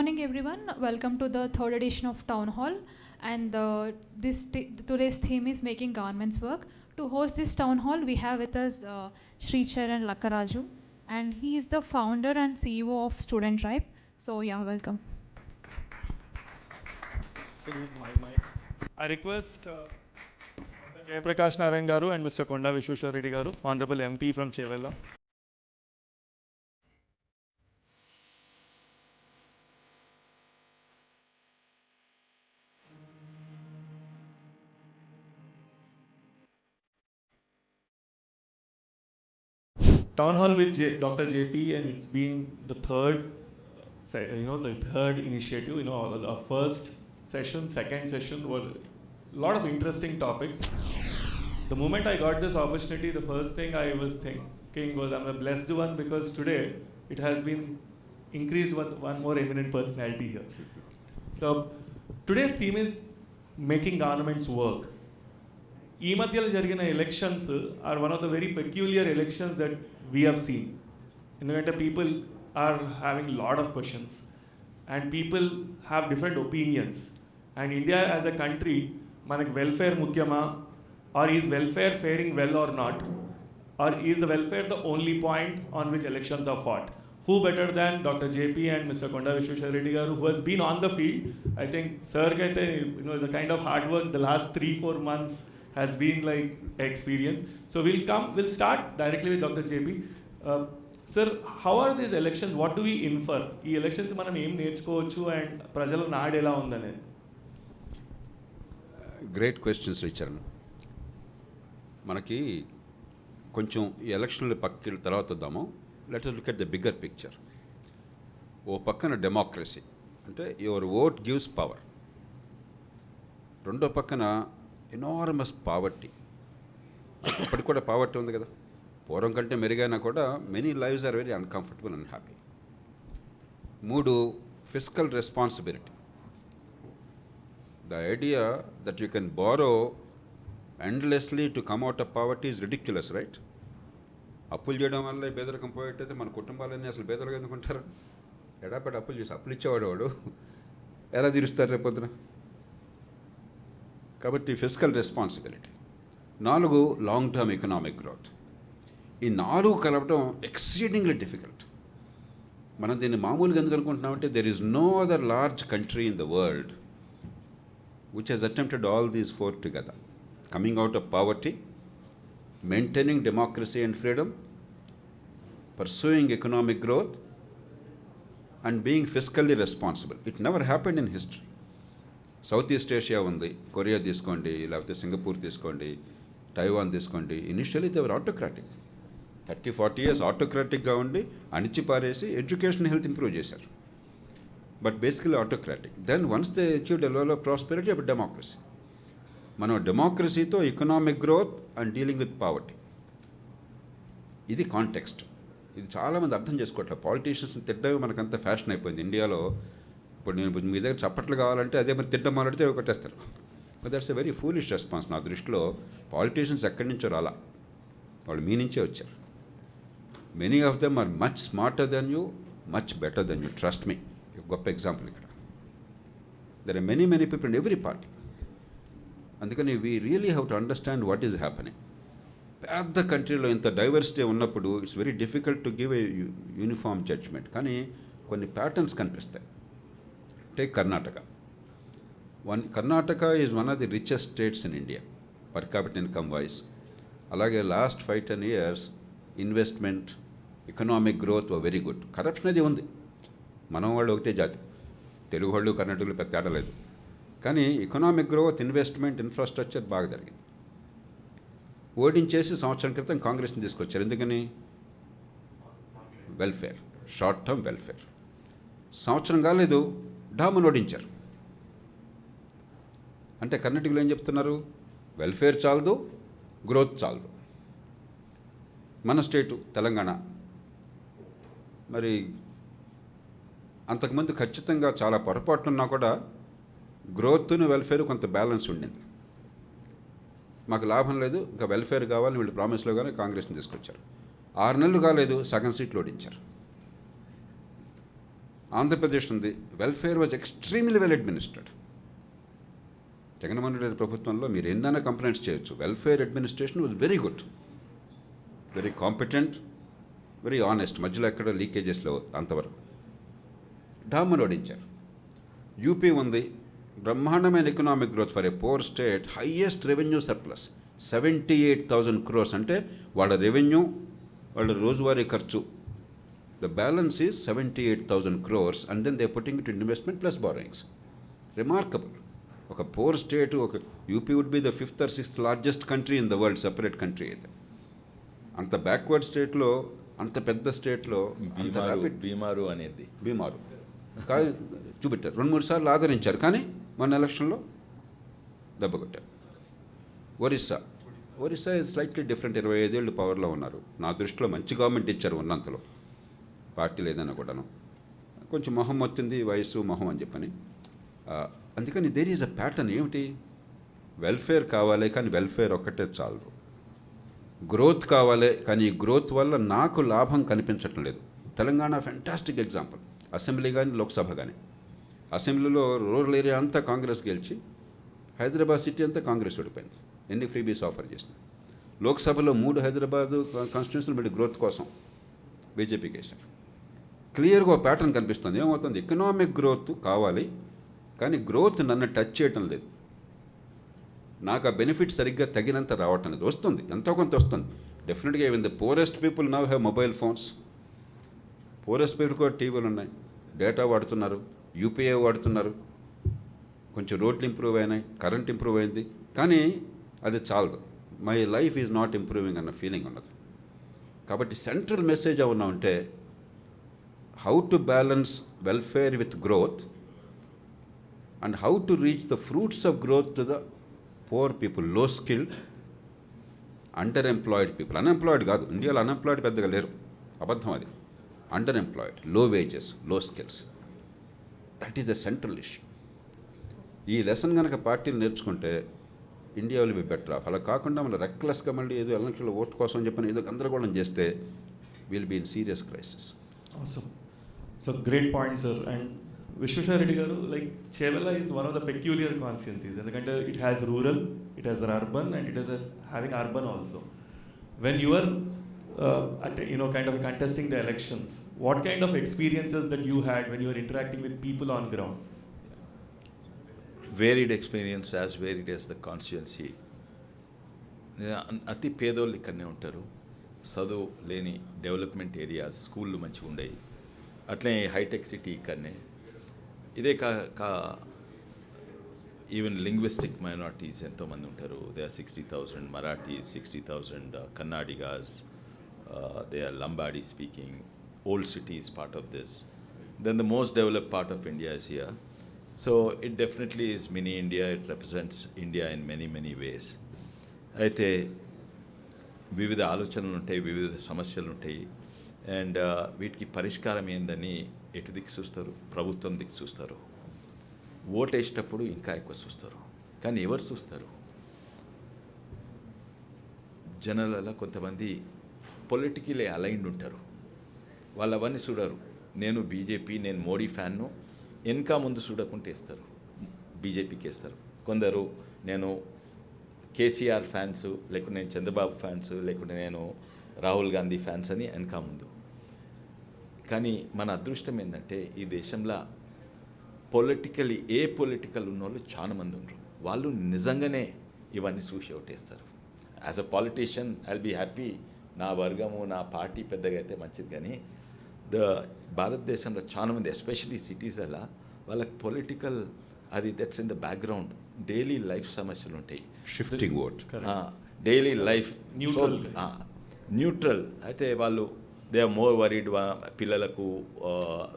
morning, everyone. Welcome to the third edition of Town Hall. And today's theme is making governments work. To host this town hall, we have with us Sri Charan Lakkaraju, and he is the founder and CEO of Student Tribe. So, yeah, welcome. So this is my mic. I request Jayaprakash Narayan Garu and Mr. Konda Vishweshwar Reddy Garu, Honorable MP from Chevella. Town Hall with Dr. JP, and it's been the third, the third initiative. Our first session, second session were a lot of interesting topics. The moment I got this opportunity, the first thing I was thinking was I'm a blessed one because today it has been increased with one more eminent personality here. So today's theme is making governments work. ఈ మధ్యలో జరిగిన elections are one of the very peculiar elections that we have seen. ఎందుకంటే people are having lot of questions and people have different opinions. And India as a country మనకి welfare ముఖ్యమా, or is welfare faring well or not, or is the welfare the only point on which elections are fought? Who better than Dr. JP and Mr. Konda Vishweshwar Reddy Garu, who has been on the field? I think Sir kaite, the kind of hard work the last 3-4 months has been like experience. So we'll start directly with Dr. JP. Sir, how are these elections? What do we infer? ఈ elections మనం ఏం నేర్చుకోవచ్చు and ప్రజల నాడు ఎలా ఉందనేది? Great questions రిచరణ్. మనకి కొంచెం ఈ ఎలక్షన్ల పక్కకి తర్వాత వద్దాము. Let us look at the bigger picture. ఓ పక్కన డెమోక్రసీ అంటే యువర్ ఓట్ గివ్స్ పవర్, రెండో పక్కన ఎనార్మస్ పావర్టీ. ఇప్పటికి కూడా పావర్టీ ఉంది కదా, పూర్వం కంటే మెరుగైనా కూడా many lives are very uncomfortable and happy. మూడు, fiscal responsibility. The idea that you can borrow endlessly to come out of poverty is ridiculous, right? అప్పులు చేయడం వల్ల పేదరికం పోయేటైతే మన కుటుంబాలన్నీ అసలు పేదలుగా ఎందుకుంటారు? ఎడాపెట్టి అప్పులు చేసి అప్పులు ఇచ్చేవాడు వాడు ఎలా తీరుస్తారు రేపొద్దున? కాబట్టి fiscal responsibility. 4, long term economic growth. ఈ 4 కలపడం ఎక్సీడింగ్లీ డిఫికల్ట్. మనం దీన్ని మామూలుగా ఎందుకు అనుకుంటున్నామంటే there is no other large country in the world which has attempted all these 4 together. Coming out of poverty, maintaining democracy and freedom, pursuing economic growth, and being fiscally responsible. It never happened in history. South east Asia ఉంది, Korea తీసుకోండి, లేకపోతే Singapore తీసుకోండి, Taiwan తీసుకోండి. Initially they were autocratic. 30-40 years ఆటోక్రాటిక్గా ఉండి అణిచిపారేసి education, health improve చేశారు. But basically autocratic. Then once they achieved a level of prosperity, అప్పుడు డెమోక్రసీ. మనం డెమోక్రసీతో economic growth and dealing with poverty, ఇది కాంటెక్స్ట్. ఇది చాలామంది అర్థం చేసుకోవట్లేదు. పాలిటీషియన్స్ని తిట్టడమే మనకంత ఫ్యాషన్ అయిపోయింది ఇండియాలో. ఇప్పుడు నేను మీ దగ్గర చప్పట్లు కావాలంటే అదే మరి తిట్టడం మాట్లాడితే కొట్టేస్తారు. But that's a very foolish response. నా దృష్టిలో పాలిటీషియన్స్ ఎక్కడి నుంచో రాలా, వాళ్ళు మీ నుంచే వచ్చారు. Many of them are much smarter than you, much better than you, trust me. గొప్ప ఎగ్జాంపుల్ ఇక్కడ. There are many people in every party. అందుకని we really have to understand what is happening. పెద్ద కంట్రీలో ఇంత డైవర్సిటీ ఉన్నప్పుడు it's very difficult to give a uniform judgement. కానీ కొన్ని patterns కనిపిస్తాయి. Take Karnataka. Karnataka is one of the richest states in India per capita income wise. అలాగే last 5-10 years investment, economic growth very good. Corruption అది ఉంది. మనం వాళ్ళు ఒకటే జాతి, తెలుగు వాళ్ళు కర్ణాటకలో పెద్ద తేడా లేదు. కానీ ఎకనామిక్ గ్రోత్, ఇన్వెస్ట్మెంట్, ఇన్ఫ్రాస్ట్రక్చర్ బాగా జరిగింది. ఓడించేసి సంవత్సరం క్రితం కాంగ్రెస్ని తీసుకొచ్చారు. ఎందుకని? Welfare, short term welfare. సంవత్సరం కాలేదు, డామును ఓడించారు. అంటే కర్ణాటకలో ఏం చెప్తున్నారు? వెల్ఫేర్ చాలదు, గ్రోత్ చాలదు. మన స్టేటు తెలంగాణ మరి అంతకుముందు ఖచ్చితంగా చాలా పొరపాట్లున్నా కూడా గ్రోత్ను వెల్ఫేర్ కొంత బ్యాలెన్స్ ఉండింది. మాకు లాభం లేదు, ఇంకా వెల్ఫేర్ కావాలని వీళ్ళు ప్రామిస్లో కానీ కాంగ్రెస్ని తీసుకొచ్చారు. 6 నెలలు కాలేదు, సగం సీట్లు ఓడించారు. ఆంధ్రప్రదేశ్ ఉంది, welfare was extremely well administered. Jaganmohan Reddy ప్రభుత్వంలో మీరు ఎన్నైనా కంప్లైంట్స్ చేయొచ్చు, welfare administration was very good, very competent, very honest, మధ్యలో ఎక్కడ లీకేజెస్ లేవు అంతవరకు. డామన్ ఓడించారు. యూపీ ఉంది, బ్రహ్మాండమైన economic growth for a poor state, highest revenue surplus 78,000 crores. అంటే వాళ్ళ రెవెన్యూ, వాళ్ళ రోజువారీ ఖర్చు, the balance is 78,000 crores and then they putting it investment plus borrowings. Remarkable. ఒక పోర్ స్టేట్, ఒక UP would be the 5th or 6th largest country in the world, separate country అయితే. అంత backward స్టేట్లో, అంత పెద్ద స్టేట్లో అంత ర్యాపిడ్ బీమారు అనేది బీమారు చూపెట్టారు. 2-3 సార్లు ఆదరించారు, కానీ మన ఎలక్షన్లో దెబ్బ కొట్టారు. Orissa is slightly different. 25 ఏళ్ళు పవర్లో ఉన్నారు. నా దృష్టిలో మంచి గవర్నమెంట్ ఇచ్చారు ఉన్నంతలో, పార్టీలు ఏదైనా కూడాను. కొంచెం మొహం వచ్చింది, వయసు మొహం అని చెప్పని. అందుకని దేర్ ఈజ్ అ ప్యాటర్న్. ఏమిటి? వెల్ఫేర్ కావాలి, కానీ వెల్ఫేర్ ఒక్కటే చాలదు. గ్రోత్ కావాలి, కానీ ఈ గ్రోత్ వల్ల నాకు లాభం కనిపించటం లేదు. Telangana fantastic example. అసెంబ్లీ కానీ లోక్సభ కానీ, అసెంబ్లీలో రూరల్ ఏరియా అంతా కాంగ్రెస్ గెలిచి, హైదరాబాద్ సిటీ అంతా కాంగ్రెస్ ఓడిపోయింది. ఎన్ని ఫ్రీబీస్ ఆఫర్ చేసిన. లోక్సభలో 3 హైదరాబాదు కాన్స్టిట్యూన్సీలు మీరు గ్రోత్ కోసం బీజేపీకి వేశారు. క్లియర్గా ఒక ప్యాటర్న్ కనిపిస్తుంది. ఏమవుతుంది? ఎకనామిక్ గ్రోత్ కావాలి, కానీ గ్రోత్ నన్ను టచ్ చేయటం లేదు. నాకు ఆ బెనిఫిట్ సరిగ్గా తగినంత రావటం లేదు. వస్తుంది, ఎంతో కొంత వస్తుంది డెఫినెట్గా. Even the forest people now have mobile phones. Forest people కూడా టీవీలు ఉన్నాయి, డేటా వాడుతున్నారు, యూపీఐ వాడుతున్నారు, కొంచెం రోడ్లు ఇంప్రూవ్ అయినాయి, కరెంట్ ఇంప్రూవ్ అయింది, కానీ అది చాలదు. My life is not improving అన్న ఫీలింగ్ ఉన్నది. కాబట్టి సెంట్రల్ మెసేజ్ ఏమన్నా ఉంటే, how to balance welfare with growth and how to reach the fruits of growth to the poor people, low skilled, under employed people. Unemployed కాదు, ఇండియాలో unemployed పెద్దగా లేరు, అబద్ధం అది. Under employed, low wages, low skills, that is the central issue. ఈ lesson కనుక పార్టీలు నేర్చుకుంటే India will be better off. అలా కాకుండా మనం రెక్లెస్గా మళ్ళీ ఏదో ఎలక్షన్లో ఓటు కోసం చెప్పని ఏదో గందరగోళం చేస్తే will be in serious crisis. Awesome. So great point, sir. And Vishweshwar Reddy garu, like Chevella is one of the peculiar constituencies. ఎందుకంటే it has rural, it has urban, and it is having urban also. When you are kind of contesting the elections, what kind of experiences that you had when you were interacting with people on ground? Varied experience, as varied as the constituency. అతి పేదోళ్ళు ఇక్కడనే ఉంటారు, చదువు లేని development areas, స్కూళ్ళు మంచిగా ఉండేవి. అట్లే హైటెక్ సిటీ ఇక్కడనే. ఇదే ఈవెన్ లింగ్విస్టిక్ మైనారిటీస్ ఎంతోమంది ఉంటారు. They are 60,000 Marathis, 60,000 Karnatakas, they are Lambadi speaking. Old city is part of this. Then the most developed part of India is here. So it definitely is mini India. It represents India in many, many ways. అయితే వివిధ ఆలోచనలు ఉంటాయి, వివిధ సమస్యలు ఉంటాయి. And వీటికి పరిష్కారం ఏందని ఎటు దిక్కు చూస్తారు? ప్రభుత్వం దిక్కు చూస్తారు. ఓటు వేసేటప్పుడు ఇంకా ఎక్కువ చూస్తారు. కానీ ఎవరు చూస్తారు? జనాలలో కొంతమంది పొలిటికలీ అలైన్డ్ ఉంటారు, వాళ్ళు అవన్నీ చూడరు. నేను బీజేపీ, నేను మోడీ ఫ్యాన్ను, వెనక ముందు చూడకుంటే వేస్తారు, బీజేపీకి వేస్తారు. కొందరు నేను కేసీఆర్ ఫ్యాన్స్, లేకుంటే నేను చంద్రబాబు ఫ్యాన్స్, లేకుంటే నేను రాహుల్ గాంధీ ఫ్యాన్స్ అని వెనక ముందు. కానీ మన అదృష్టం ఏంటంటే ఈ దేశంలో పొలిటికల్ ఉన్నోళ్ళు చాలామంది ఉన్నారు. వాళ్ళు నిజంగానే ఇవన్నీ చూసి ఓటేస్తారు. As a politician I'll be happy, నా వర్గము నా పార్టీ పెద్దగా అయితే మంచిది. కానీ భారతదేశంలో చాలామంది ఎస్పెషలీ సిటీస్ అలా వాళ్ళకి పొలిటికల్ అది that's in the background. Daily life సమస్యలు ఉంటాయి, shifting vote, daily life neutral అయితే వాళ్ళు దే ఆర్ మోర్ వరీడ్. పిల్లలకు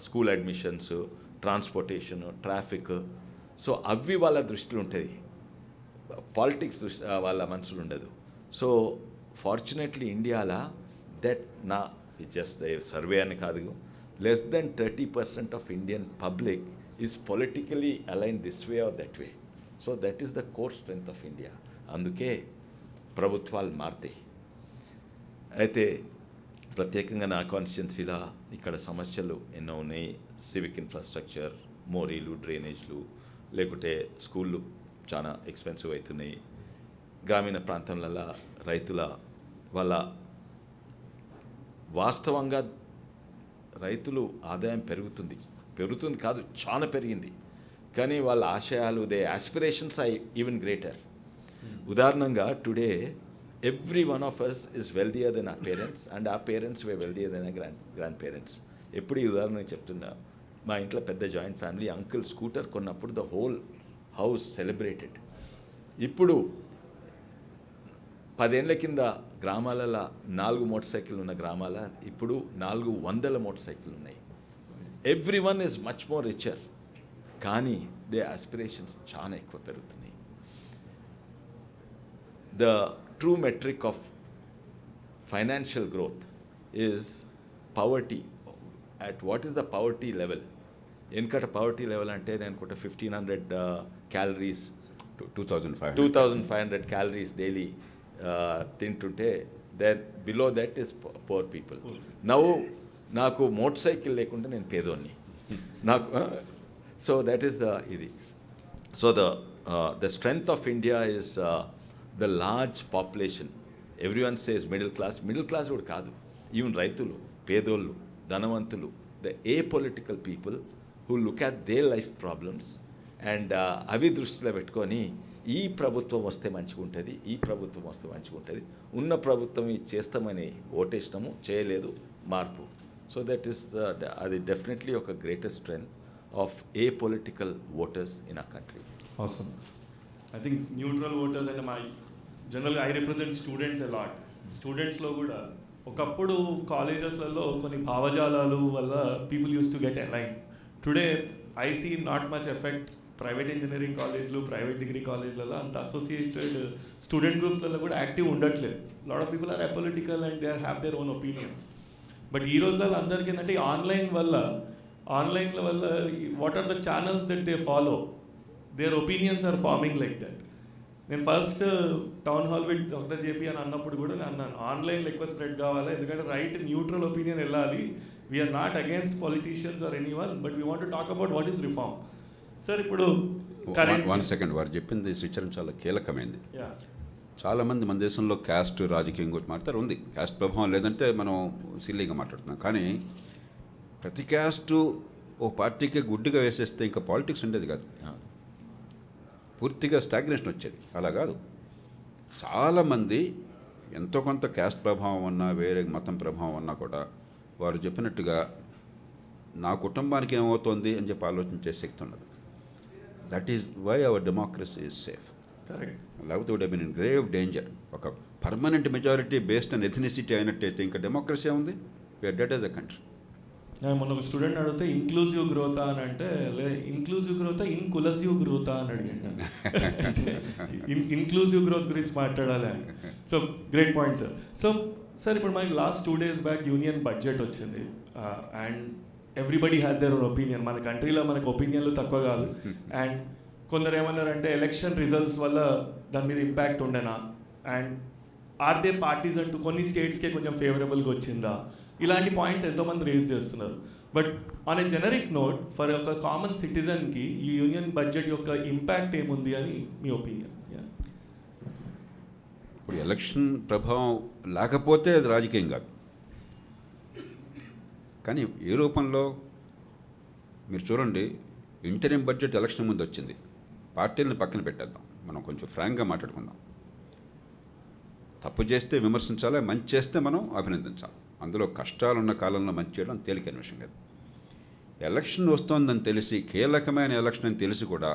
school admissions, transportation, traffic, so అవి వాళ్ళ దృష్టిలో ఉంటుంది. పాలిటిక్స్ దృష్టి వాళ్ళ మనసులో ఉండదు. సో ఫార్చునేట్లీ ఇండియాలో దట్ నా జస్ట్ సర్వే అని కాదు, less than 30% of Indian public is politically align this way or that way. So that is the core strength of India. అందుకే ప్రభుత్వాలు మారుతాయి. అయితే ప్రత్యేకంగా నా కాన్స్టిట్యున్సీలో ఇక్కడ సమస్యలు ఎన్నో ఉన్నాయి. సివిక్ ఇన్ఫ్రాస్ట్రక్చర్, మోరీలు, డ్రైనేజ్లు, లేకుంటే స్కూళ్ళు చాలా ఎక్స్పెన్సివ్ అవుతున్నాయి. గ్రామీణ ప్రాంతాలలో రైతుల వాళ్ళ వాస్తవంగా రైతులు ఆదాయం పెరుగుతుంది కాదు, చాలా పెరిగింది. కానీ వాళ్ళ ఆశయాలు, they aspirations are even greater. ఉదాహరణంగా today every one of us is wealthier than our parents and our parents were wealthier than our grandparents. ఎప్పుడు ఈ ఉదాహరణ చెప్తున్నా, మా ఇంట్లో పెద్ద జాయింట్ ఫ్యామిలీ, అంకుల్ స్కూటర్ కొన్నప్పుడు ద హోల్ హౌస్ సెలబ్రేటెడ్. ఇప్పుడు 10 ఏళ్ల కింద గ్రామాలలో 4 మోటార్ సైకిళ్ళు ఉన్న గ్రామాల ఇప్పుడు 400 మోటార్ సైకిళ్ళు ఉన్నాయి. Every one is much more richer, కానీ దే ఆస్పిరేషన్స్ చాలా ఎక్కువ పెరుగుతున్నాయి. The true metric of financial growth is poverty. At what is the poverty level? Enkata poverty level ante nenu kuta 1500 calories, 2500 calories daily tintunte, then below that is poor people. Now నాకు motor cycle లేకుండా నేను పేదోన్ని, నాకు so that is the ఇది. So the strength of India is the large population. Everyone says middle class కూడా కాదు, even రైతులు, పేదోళ్ళు, ధనవంతులు, the apolitical people who look at their life problems and అవి దృష్టిలో పెట్టుకొని ఈ ప్రభుత్వం వస్తే మంచిగా ఉంటుంది, ఈ ప్రభుత్వం వస్తే మంచిగా ఉంటుంది, ఉన్న ప్రభుత్వం ఇది చేస్తామని ఓటేసినాము, చేయలేదు, మార్పు. సో దట్ ఈస్ అది డెఫినెట్లీ ఒక greatest strength of apolitical voters in our country. Awesome. I think neutral voters and my generally I represent students a lot. స్టూడెంట్స్లో కూడా ఒకప్పుడు కాలేజెస్లలో కొన్ని భావజాలాలు వల్ల people use to get align. Today I see not much effect. Private engineering కాలేజ్లు, private degree కాలేజ్లలో అంత అసోసియేటెడ్ స్టూడెంట్ గ్రూప్స్లలో కూడా యాక్టివ్ ఉండట్లేదు. Lot of people are apolitical and they have their own opinions. But ఈ రోజులలో అందరికీ ఏంటంటే ఆన్లైన్ల వల్ల what are the channels that they follow, their opinions are forming like that. నేను first town hall with doctor JP అని అన్నప్పుడు కూడా నేను అన్నాను, ఆన్లైన్లో ఎక్కువ స్ప్రెడ్ కావాలి, ఎందుకంటే రైట్ న్యూట్రల్ ఒపీనియన్ వెళ్ళాలి. We're not against politicians or anyone, but we want to talk about what is reform. Sir ఇప్పుడు 1 సెకండ్, వారు చెప్పింది శ్రీచరణ్ చాలా కీలకమైంది. చాలామంది మన దేశంలో క్యాస్ట్ రాజకీయం గురించి మాట్లాడతారు, ఉంది క్యాస్ట్ ప్రభావం లేదంటే మనం సిల్లీగా మాట్లాడుతున్నాం. కానీ ప్రతి క్యాస్టు ఓ పార్టీకి గుడ్డిగా వేసేస్తే ఇంకా పాలిటిక్స్ ఉండేది కాదు, పూర్తిగా స్టాగ్నేషన్ వచ్చేది. అలా కాదు, చాలామంది ఎంతో కొంత క్యాస్ట్ ప్రభావం ఉన్నా, వేరే మతం ప్రభావం ఉన్నా కూడా వారు చెప్పినట్టుగా నా కుటుంబానికి ఏమవుతోంది అని చెప్పి ఆలోచించే శక్తి ఉన్నది. That is why our democracy is safe. Correct. లేకపోతే would have been in grave danger. ఒక permanent majority based on ethnicity అయినట్టయితే ఇంకా డెమోక్రసీ ఉంది, we are dead as a country. నేను మొన్న ఒక స్టూడెంట్ అడిగితే ఇంక్లూజివ్ గ్రోత్ అని అంటే, ఇంక్లూజివ్ గ్రోత్ ఇన్క్లూజివ్ గ్రోత్ అని అడిగాను. ఇన్క్లూజివ్ గ్రోత్ గురించి మాట్లాడాలి అని. So great point sir. So sir ఇప్పుడు మనకి last 2 days back union budget వచ్చింది and everybody has their own opinion. మన కంట్రీలో మనకు ఒపీనియన్లు తక్కువ కాదు. అండ్ కొందరు ఏమన్నారంటే ఎలక్షన్ రిజల్ట్స్ వల్ల దాని మీద ఇంపాక్ట్ ఉండేనా, అండ్ ఆర్ దే పార్టీస్ అంటూ కొన్ని స్టేట్స్కే కొంచెం ఫేవరబుల్గా వచ్చిందా, ఇలాంటి పాయింట్స్ ఎంతోమంది రేజ్ చేస్తున్నారు. But on a generic note for ఒక కామన్ సిటిజన్కి ఈ యూనియన్ బడ్జెట్ యొక్క ఇంపాక్ట్ ఏముంది అని మీ ఒపీనియన్? ఇప్పుడు ఎలక్షన్ ప్రభావం లేకపోతే అది రాజకీయం కాదు, కానీ ఏ రూపంలో మీరు చూడండి. ఇంటరిమ్ బడ్జెట్ ఎలక్షన్ ముందు వచ్చింది, పార్టీలను పక్కన పెట్టేద్దాం, మనం కొంచెం ఫ్రాంక్గా మాట్లాడుకుందాం. తప్పు చేస్తే విమర్శించాలి, మంచి చేస్తే మనం అభినందించాలి. అందులో కష్టాలున్న కాలంలో మంచి చేయడం తేలికైన విషయం కాదు. ఎలక్షన్ వస్తోందని తెలిసి, కీలకమైన ఎలక్షన్ అని తెలిసి కూడా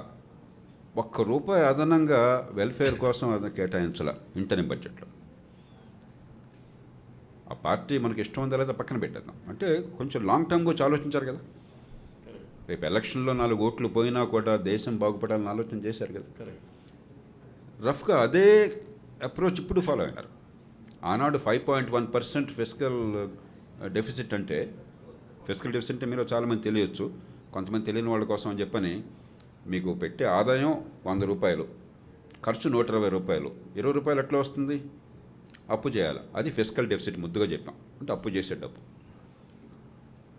₹1 అదనంగా వెల్ఫేర్ కోసం అది కేటాయించాల ఇంటరిమ్ బడ్జెట్లో. ఆ పార్టీ మనకి ఇష్టం ఉందా లేదా పక్కన పెట్టేద్దాం, అంటే కొంచెం లాంగ్ టర్మ్ గురించి ఆలోచించారు కదా. రేపు ఎలక్షన్లో 4 ఓట్లు పోయినా కూడా దేశం బాగుపడాలని ఆలోచన చేశారు కదా. రఫ్గా అదే అప్రోచ్ ఇప్పుడు ఫాలో అయినారు. ఆనాడు 5.1% ఫిస్కల్ డెఫిసిట్ అంటే, ఫిస్కల్ డెఫిసిట్ అంటే మీరు చాలామంది తెలియచ్చు, కొంతమంది తెలియని వాళ్ళ కోసం అని చెప్పని, మీకు పెట్టే ఆదాయం ₹100, ఖర్చు ₹120, ₹20 ఎట్లా వస్తుంది? అప్పు చేయాలి, అది ఫిస్కల్ డెఫిసిట్ ముద్దుగా చెప్పాం. అంటే అప్పు చేసే డబ్బు.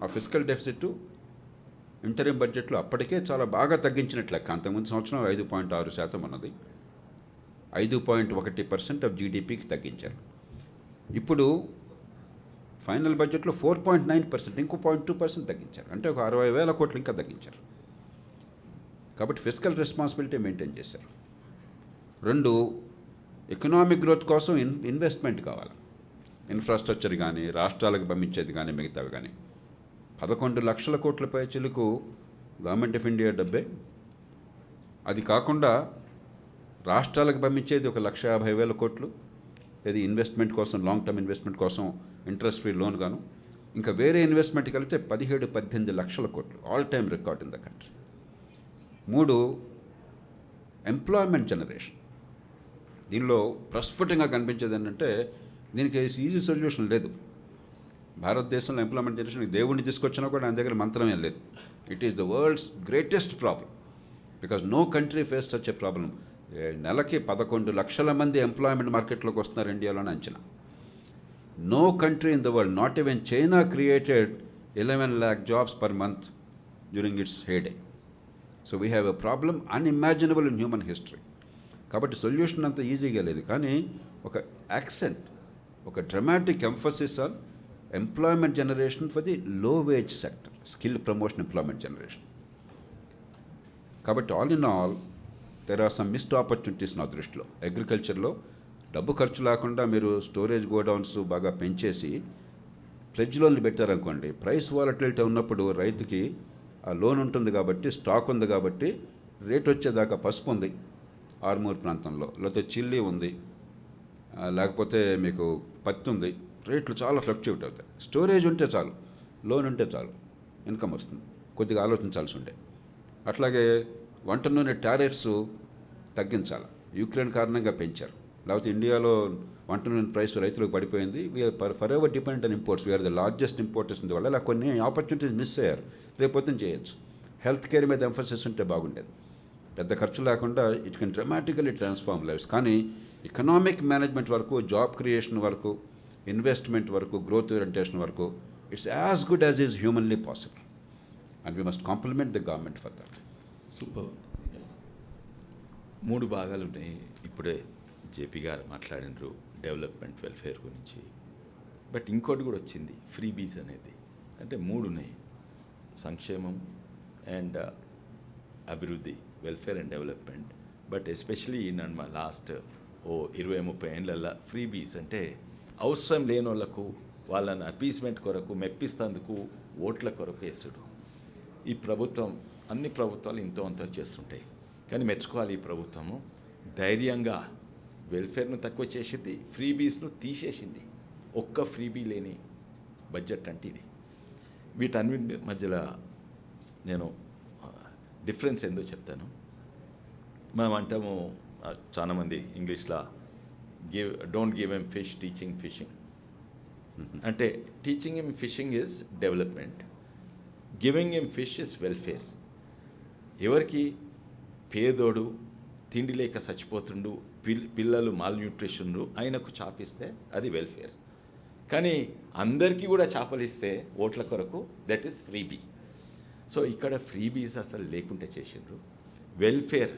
ఆ ఫిజికల్ డెఫిసిట్ ఇంటరిమ్ బడ్జెట్లో అప్పటికే చాలా బాగా తగ్గించినట్లు లెక్క. అంతకుముందు సంవత్సరం 5.6% ఉన్నది, 5.1% ఆఫ్ జీడిపికి తగ్గించారు. ఇప్పుడు ఫైనల్ బడ్జెట్లో 4.9%, ఇంకో 0.2% తగ్గించారు. అంటే ఒక 60,000 కోట్లు ఇంకా తగ్గించారు. కాబట్టి ఫిజికల్ రెస్పాన్సిబిలిటీ మెయింటైన్ చేశారు. 2, ఎకనామిక్ గ్రోత్ కోసం ఇన్వెస్ట్మెంట్ కావాలి. ఇన్ఫ్రాస్ట్రక్చర్ కానీ, రాష్ట్రాలకు పంపించేది కానీ, మిగతావి కానీ. 11 లక్షల కోట్ల పైచిలకు గవర్నమెంట్ ఆఫ్ ఇండియా డబ్బే. అది కాకుండా రాష్ట్రాలకు పంపించేది 1,50,000 కోట్లు, ఇది ఇన్వెస్ట్మెంట్ కోసం, లాంగ్ టర్మ్ ఇన్వెస్ట్మెంట్ కోసం ఇంట్రెస్ట్ ఫ్రీ లోన్ గాను. ఇంకా వేరే ఇన్వెస్ట్మెంట్ కలిపితే 17-18 లక్షల కోట్లు, all time record in the country. 3, employment generation. దీనిలో ప్రస్ఫుటంగా కనిపించేది ఏంటంటే దీనికి ఈజీ సొల్యూషన్ లేదు. భారతదేశంలో ఎంప్లాయ్మెంట్ జనరేషన్ దేవుడిని తీసుకొచ్చినా కూడా ఆయన దగ్గర మంత్రం ఏం లేదు. It is the world's greatest problem, because no country face such a problem. నెలకి 11 లక్షల మంది ఎంప్లాయ్మెంట్ మార్కెట్లోకి వస్తున్నారు ఇండియాలోని అంచనా. No country in the world, not even China, created 11 lakh jobs per month during its heyday. So we have a problem unimaginable in human history. కాబట్టి solution అంత ఈజీగా లేదు, కానీ ఒక యాక్సెంట్, ఒక dramatic emphasis on employment generation for the low veg sector, skill promotion, employment generation. కాబట్టి all in all there are some missed opportunities నా దృష్టిలో. అగ్రికల్చర్లో డబ్బు ఖర్చు లేకుండా మీరు స్టోరేజ్ గోడౌన్స్ బాగా పెంచేసి ప్లెడ్జ్ లోన్లు పెట్టారనుకోండి, ప్రైస్ వాలటిలిటీ ఉన్నప్పుడు రైతుకి ఆ లోన్ ఉంటుంది కాబట్టి, స్టాక్ ఉంది కాబట్టి, రేట్ వచ్చేదాకా పసుపు ఉంది ఆర్మూర్ ప్రాంతంలో, లేకపోతే చిల్లీ ఉంది, లేకపోతే మీకు పత్తి ఉంది, రేట్లు చాలా ఫ్లక్చుయేట్ అవుతాయి. స్టోరేజ్ ఉంటే చాలు, లోన్ ఉంటే చాలు, ఇన్కమ్ వస్తుంది. కొద్దిగా ఆలోచించాల్సి ఉండే. అట్లాగే వంట నూనె టారిఫ్స్ తగ్గించాలి. యుక్రెయిన్ కారణంగా పెంచారు, లేకపోతే ఇండియాలో వంట నూనె ప్రైస్ రైతులకు పడిపోయింది. We're forever dependent on imports. We're the largest importers ఉంది వల్ల కొన్ని ఆపర్చునిటీస్ మిస్ అయ్యారు, రేపొద్దున చేయొచ్చు. హెల్త్ కేర్ మీద ఎంఫసిస్ ఉంటే బాగుండేది. పెద్ద ఖర్చు లేకుండా it can dramatically transform lives. కానీ ఎకనామిక్ మేనేజ్మెంట్ వరకు, జాబ్ క్రియేషన్ వరకు, ఇన్వెస్ట్మెంట్ వరకు, గ్రోత్ ఓరియంటేషన్ వరకు, it's as good as is humanly possible. And we must compliment the government for that. Super. 3 భాగాలు ఉన్నాయి. ఇప్పుడే జేపీ గారు మాట్లాడినారు డెవలప్మెంట్, వెల్ఫేర్ గురించి. బట్ ఇంకోటి కూడా వచ్చింది, ఫ్రీబీస్ అనేది. అంటే 3 ఉన్నాయి, సంక్షేమం అండ్ అభివృద్ధి, welfare and development. But especially మా లాస్ట్ 20-30 ఏళ్ళల్లో ఫ్రీబీస్ అంటే అవసరం లేని వాళ్ళకు, వాళ్ళని అపీస్మెంట్ కొరకు, మెప్పిస్తందుకు, ఓట్ల కొరకు వేస్తుడు. ఈ ప్రభుత్వం, అన్ని ప్రభుత్వాలు ఇంతో అంత చేస్తుంటాయి, కానీ మెచ్చుకోవాలి ఈ ప్రభుత్వము ధైర్యంగా వెల్ఫేర్ను తక్కువ చేసింది, ఫ్రీబీస్ను తీసేసింది. ఒక్క ఫ్రీబీ లేని బడ్జెట్ అంటే ఇది. వీటన్నిటి మధ్యలో నేను డిఫరెన్స్ ఏందో చెప్తాను. మనం అంటాము చాలామంది ఇంగ్లీష్లో don't give M fish, teaching fishing. అంటే teaching M fishing is development, giving M fish is welfare. ఎవరికి పేదోడు తిండి లేక చచ్చిపోతుండు, పిల్లలు మాల్ న్యూట్రిషన్లు, ఆయనకు చాపిస్తే అది వెల్ఫేర్. కానీ అందరికీ కూడా చేపలు ఇస్తే ఓట్ల కొరకు, దట్ ఈస్ ఫ్రీబీ. సో ఇక్కడ ఫ్రీబీస్ అసలు లేకుంటే చేసిండ్రు. వెల్ఫేర్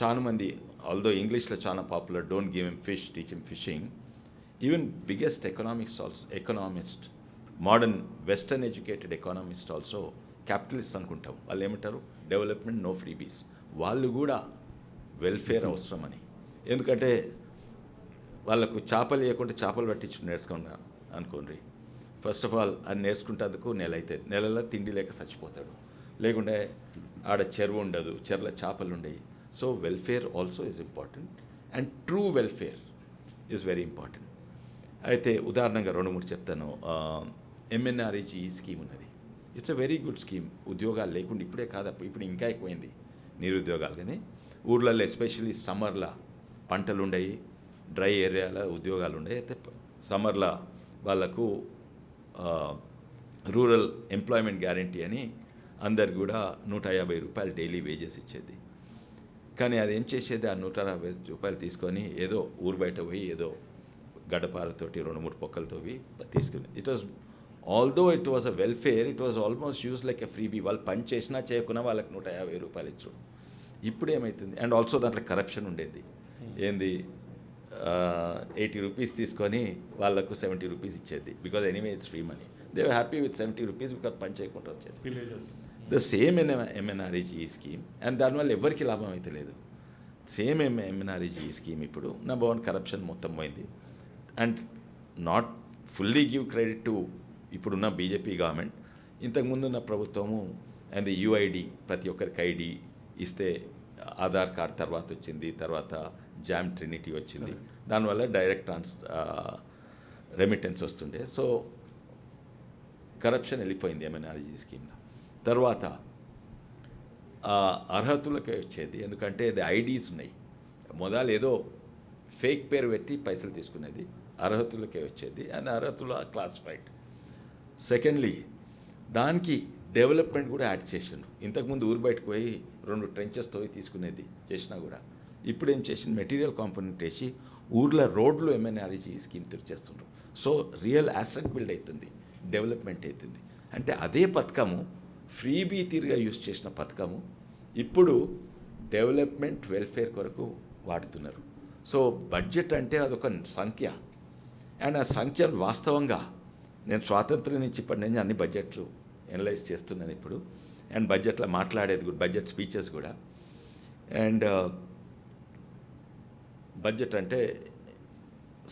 చాలామంది, ఆల్దో ఇంగ్లీష్లో చాలా popular, don't give M fish, teach M fishing. Even biggest economist, modern western educated economist also capitalist అనుకుంటాం. వాళ్ళు ఏమంటారు, డెవలప్మెంట్ నో ఫ్రీబీస్. వాళ్ళు కూడా వెల్ఫేర్ అవసరమని. ఎందుకంటే వాళ్ళకు చేపలు వేయకుండా చేపలు పట్టించు నేర్చుకున్నా అనుకోండి, ఫస్ట్ ఆఫ్ ఆల్ అది నేర్చుకుంటేందుకు నెల అవుతుంది, నెలలో తిండి లేక చచ్చిపోతాడు, లేకుంటే ఆడ చెరువు ఉండదు, చెరువులో చేపలు ఉండేవి. So welfare also is important and true welfare is very important. అయితే ఉదాహరణగా 2-3 చెప్తాను. ఎంఎన్ఆర్ఈజీ స్కీమ్ ఉన్నది. It's a very good scheme. ఉద్యోగాలు లేకుండా ఇప్పుడే కాదు, ఇప్పుడు ఇంకా ఎక్కువైంది నిరుద్యోగాలు. కానీ ఊర్లలో ఎస్పెషల్లీ సమ్మర్లో పంటలు ఉండయి, డ్రై ఏరియాలో ఉద్యోగాలు ఉండేవి. అయితే సమ్మర్లో వాళ్ళకు రూరల్ ఎంప్లాయ్మెంట్ గ్యారంటీ అని అందరికి కూడా 150 రూపాయలు డైలీ వేజెస్ ఇచ్చేది. కానీ అది ఏం చేసేది, ఆ 150 రూపాయలు తీసుకొని ఏదో ఊరు బయట పోయి ఏదో గడపారతోటి 2-3 పొక్కలతోవి తీసుకుని it was although it was a welfare, it was almost use like a freebie. వాళ్ళు పని చేసినా చేయకున్నా వాళ్ళకి 150 రూపాయలు ఇచ్చు. ఇప్పుడు ఏమవుతుంది, అండ్ ఆల్సో దాంట్లో కరప్షన్ ఉండేది. ఏంది 80 రూపీస్ తీసుకొని వాళ్ళకు 70 రూపీస్ ఇచ్చేది, because anyway it's free money. They were happy with 70 rupees because పని చేయకుండా వచ్చేది. Villages. The same MNREG scheme, and దానివల్ల ఎవరికి లాభం అయితే లేదు. సేమ్ ఎంఎన్ఆర్ఈజీ స్కీమ్ ఇప్పుడు నెంబర్ 1 కరప్షన్ మొత్తం పోయింది. And not fully give credit to ఇప్పుడున్న బీజేపీ గవర్నమెంట్. ఇంతకుముందున్న ప్రభుత్వము అండ్ ది యూఐడి, ప్రతి ఒక్కరికి ఐడి ఇస్తే ఆధార్ కార్డ్ తర్వాత వచ్చింది, తర్వాత జామ్ ట్రినిటీ వచ్చింది. దానివల్ల డైరెక్ట్ రెమిటెన్స్ వస్తుండే. సో కరప్షన్ వెళ్ళిపోయింది ఎంఎన్ఆర్ఈజీ స్కీమ్లో. తర్వాత అర్హతులకే వచ్చేది, ఎందుకంటే అది ఐడీస్ ఉన్నాయి. మొదలు ఏదో ఫేక్ పేరు పెట్టి పైసలు తీసుకునేది, అర్హతులకే వచ్చేది. అండ్ అర్హతులు క్లాసిఫైడ్. సెకండ్లీ దానికి డెవలప్మెంట్ కూడా యాడ్ చేసిండ్రు. ఇంతకుముందు ఊరు బయటకు పోయి 2 ట్రెంచెస్ తోవి తీసుకునేది చేసినా కూడా ఇప్పుడు ఏం చేసింది, మెటీరియల్ కాంపోనెంట్ వేసి ఊర్లో రోడ్లు ఎంఎన్ఆర్ఈజీ స్కీమ్ తెరిచేస్తుండ్రు. సో రియల్ యాసెట్ బిల్డ్ అవుతుంది, డెవలప్మెంట్ అవుతుంది. అంటే అదే పథకము ఫ్రీబీ తీరుగా యూజ్ చేసిన పథకము ఇప్పుడు డెవలప్మెంట్ వెల్ఫేర్ కొరకు వాడుతున్నారు. సో బడ్జెట్ అంటే అదొక సంఖ్య, అండ్ ఆ సంఖ్యను వాస్తవంగా నేను స్వాతంత్రం నుంచి ఇప్పటి నుంచి అన్ని బడ్జెట్లు ఎనలైజ్ చేస్తున్నాను ఇప్పుడు. అండ్ బడ్జెట్లో మాట్లాడేది కూడా, బడ్జెట్ స్పీచెస్ కూడా. అండ్ బడ్జెట్ అంటే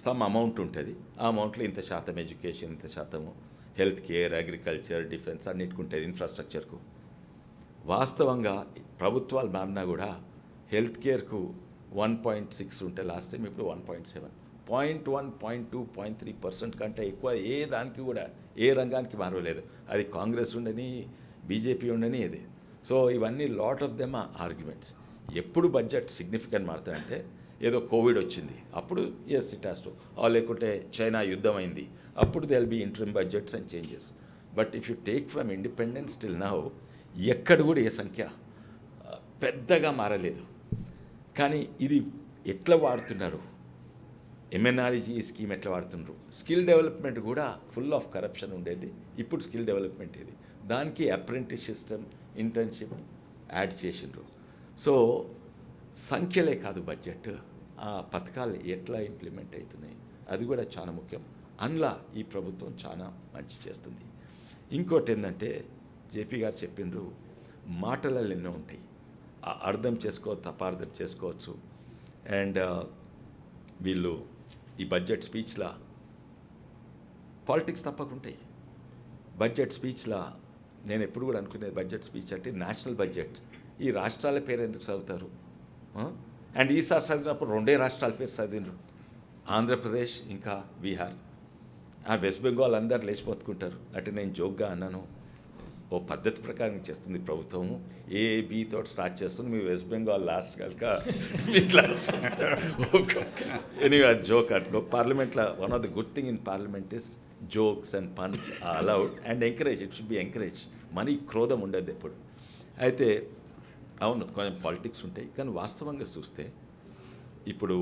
సమ్ అమౌంట్ ఉంటుంది, ఆ అమౌంట్లో ఇంత శాతం ఎడ్యుకేషన్, ఇంత శాతము హెల్త్ కేర్, అగ్రికల్చర్, డిఫెన్స్ అన్నిటికి ఉంటుంది, ఇన్ఫ్రాస్ట్రక్చర్కు. వాస్తవంగా ప్రభుత్వాలు మారినా కూడా హెల్త్ కేర్కు 1.6 ఉంటే లాస్ట్ టైం, ఇప్పుడు 1.7, 0.1, 0.2, 0.3% కంటే ఎక్కువ ఏ దానికి కూడా ఏ రంగానికి మారలేదు. అది కాంగ్రెస్ ఉండని, బీజేపీ ఉండని ఇది. సో ఇవన్నీ లాట్ ఆఫ్ దెమ్ ఆర్గ్యుమెంట్స్. ఎప్పుడు బడ్జెట్ సిగ్నిఫికెంట్ మారుతాయంటే ఏదో కోవిడ్ వచ్చింది అప్పుడు ఎస్ ఇట్ హ్యాస్ టు, లేకుంటే చైనా యుద్ధం అయింది అప్పుడు they will be interim budgets and changes. But if you take from independence till now ఎక్కడ కూడా ఏ సంఖ్య పెద్దగా మారలేదు. కానీ ఇది ఎట్లా వాడుతున్నారు, ఎంఎన్ఆర్ఈజీ స్కీమ్ ఎట్లా వాడుతున్నారు. స్కిల్ డెవలప్మెంట్ కూడా ఫుల్ ఆఫ్ కరప్షన్ ఉండేది, ఇప్పుడు స్కిల్ డెవలప్మెంట్ ఇది. దానికి అప్రెంటిస్ సిస్టమ్, ఇంటర్న్షిప్ యాడ్ చేసిండ్రు. సో సంఖ్యలే కాదు బడ్జెట్, ఆ పథకాలు ఎట్లా ఇంప్లిమెంట్ అవుతున్నాయి అది కూడా చాలా ముఖ్యం. అందులో ఈ ప్రభుత్వం చాలా మంచి చేస్తుంది. ఇంకోటి ఏంటంటే జేపీ గారు చెప్పిండ్రు, మాటలలో ఎన్నో ఉంటాయి, అర్థం చేసుకోవచ్చు, అపార్థం చేసుకోవచ్చు. అండ్ వీళ్ళు ఈ బడ్జెట్ స్పీచ్లా పాలిటిక్స్ తప్పకుంటాయి. బడ్జెట్ స్పీచ్లా నేను ఎప్పుడు కూడా అనుకునేది, బడ్జెట్ స్పీచ్ అంటే నేషనల్ బడ్జెట్, ఈ రాష్ట్రాల పేరు ఎందుకు చదువుతారు? అండ్ ఈసారి చదివినప్పుడు 2 రాష్ట్రాల పేరు చదివినరు, ఆంధ్రప్రదేశ్ ఇంకా బీహార్. ఆ వెస్ట్ బెంగాల్ అందరు లేచిపోతుకుంటారు. అంటే నేను జోక్గా అన్నాను, ఓ పద్ధతి ప్రకారం చేస్తుంది ప్రభుత్వము, ఏబీతో స్టార్ట్ చేస్తుంది, మీ వెస్ట్ బెంగాల్ లాస్ట్ కనుక ఎనీవే అది జోక్ అనుకో. పార్లమెంట్లో one of the good thing in parliament is jokes and puns allowed and encourage. It should be encourage. మనీ క్రోధం ఉండదు ఎప్పుడు. అయితే అవును కొంచెం పాలిటిక్స్ ఉంటాయి, కానీ వాస్తవంగా చూస్తే ఇప్పుడు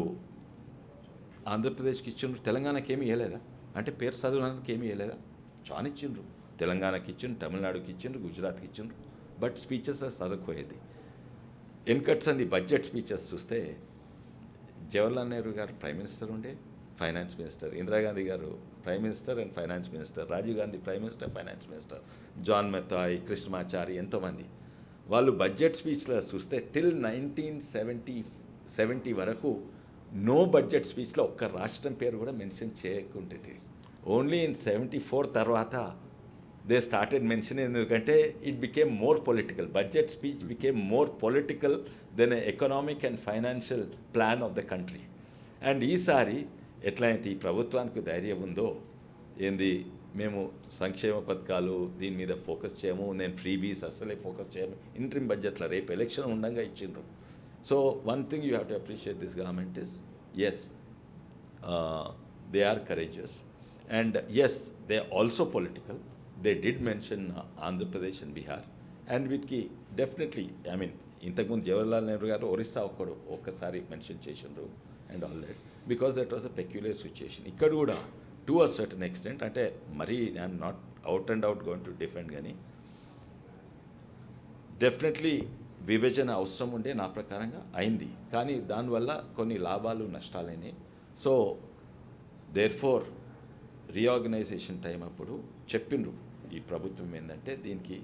ఆంధ్రప్రదేశ్కి ఇచ్చిండ్రు, తెలంగాణకి ఏమీ ఇవ్వలేదా? అంటే పేరు చదవడానికి ఏమీ ఇవ్వలేదా? చాలా ఇచ్చిండ్రు. తెలంగాణకి ఇచ్చిండ్రు, తమిళనాడుకి ఇచ్చిండ్రు, గుజరాత్కి ఇచ్చిండ్రు. But speeches చదువుకోయేది. ఎన్కట్స్ అంది బడ్జెట్ స్పీచెస్ చూస్తే జవహర్లాల్ నెహ్రూ గారు ప్రైమ్ మినిస్టర్ ఉండే, finance minister, Indira Gandhi garu prime minister and finance minister, Rajiv Gandhi prime minister, finance minister, John Mathai, Krishnamachari, ఎంతోమంది. వాళ్ళు బడ్జెట్ స్పీచ్లో చూస్తే టిల్ 1970 వరకు నో బడ్జెట్ స్పీచ్లో ఒక్క రాష్ట్రం పేరు కూడా మెన్షన్ చేయకుంటే, ఓన్లీ ఇన్ 74 తర్వాత దే స్టార్టెడ్ మెన్షన్. ఎందుకంటే it became more political. Budget speech became more political then economic and financial plan of the country. And ఈసారి ఎట్లయితే ఈ ప్రభుత్వానికి ధైర్యం ఉందో, ఏంది మేము సంక్షేమ పథకాలు దీని మీద ఫోకస్ చేయము, నేను ఫ్రీబీస్ అస్సలే ఫోకస్ చేయము, ఇంటరిమ్ బడ్జెట్లో రేపు ఎలక్షన్ ఉండగా ఇచ్చిండ్రు. So one thing you have to appreciate this government is yes they are courageous and yes they also political. They did mention Andhra Pradesh and Bihar and వీటికి డెఫినెట్లీ ఇంతకుముందు జవహర్లాల్ నెహ్రూ గారు ఒరిస్సా ఒక్కసారి మెన్షన్ చేసిండ్రు. And all that, because that was a peculiar situation. ఇక్కడ కూడా to a certain extent, అంటే మరీ I'm not out and out going to defend, కానీ డెఫినెట్లీ విభజన అవసరం ఉండే నా ప్రకారంగా అయింది, కానీ దానివల్ల కొన్ని లాభాలు నష్టాలైనాయి. సో దేర్ఫోర్ రీఆర్గనైజేషన్ టైం అప్పుడు చెప్పిండ్రు ఈ ప్రభుత్వం ఏంటంటే దీనికి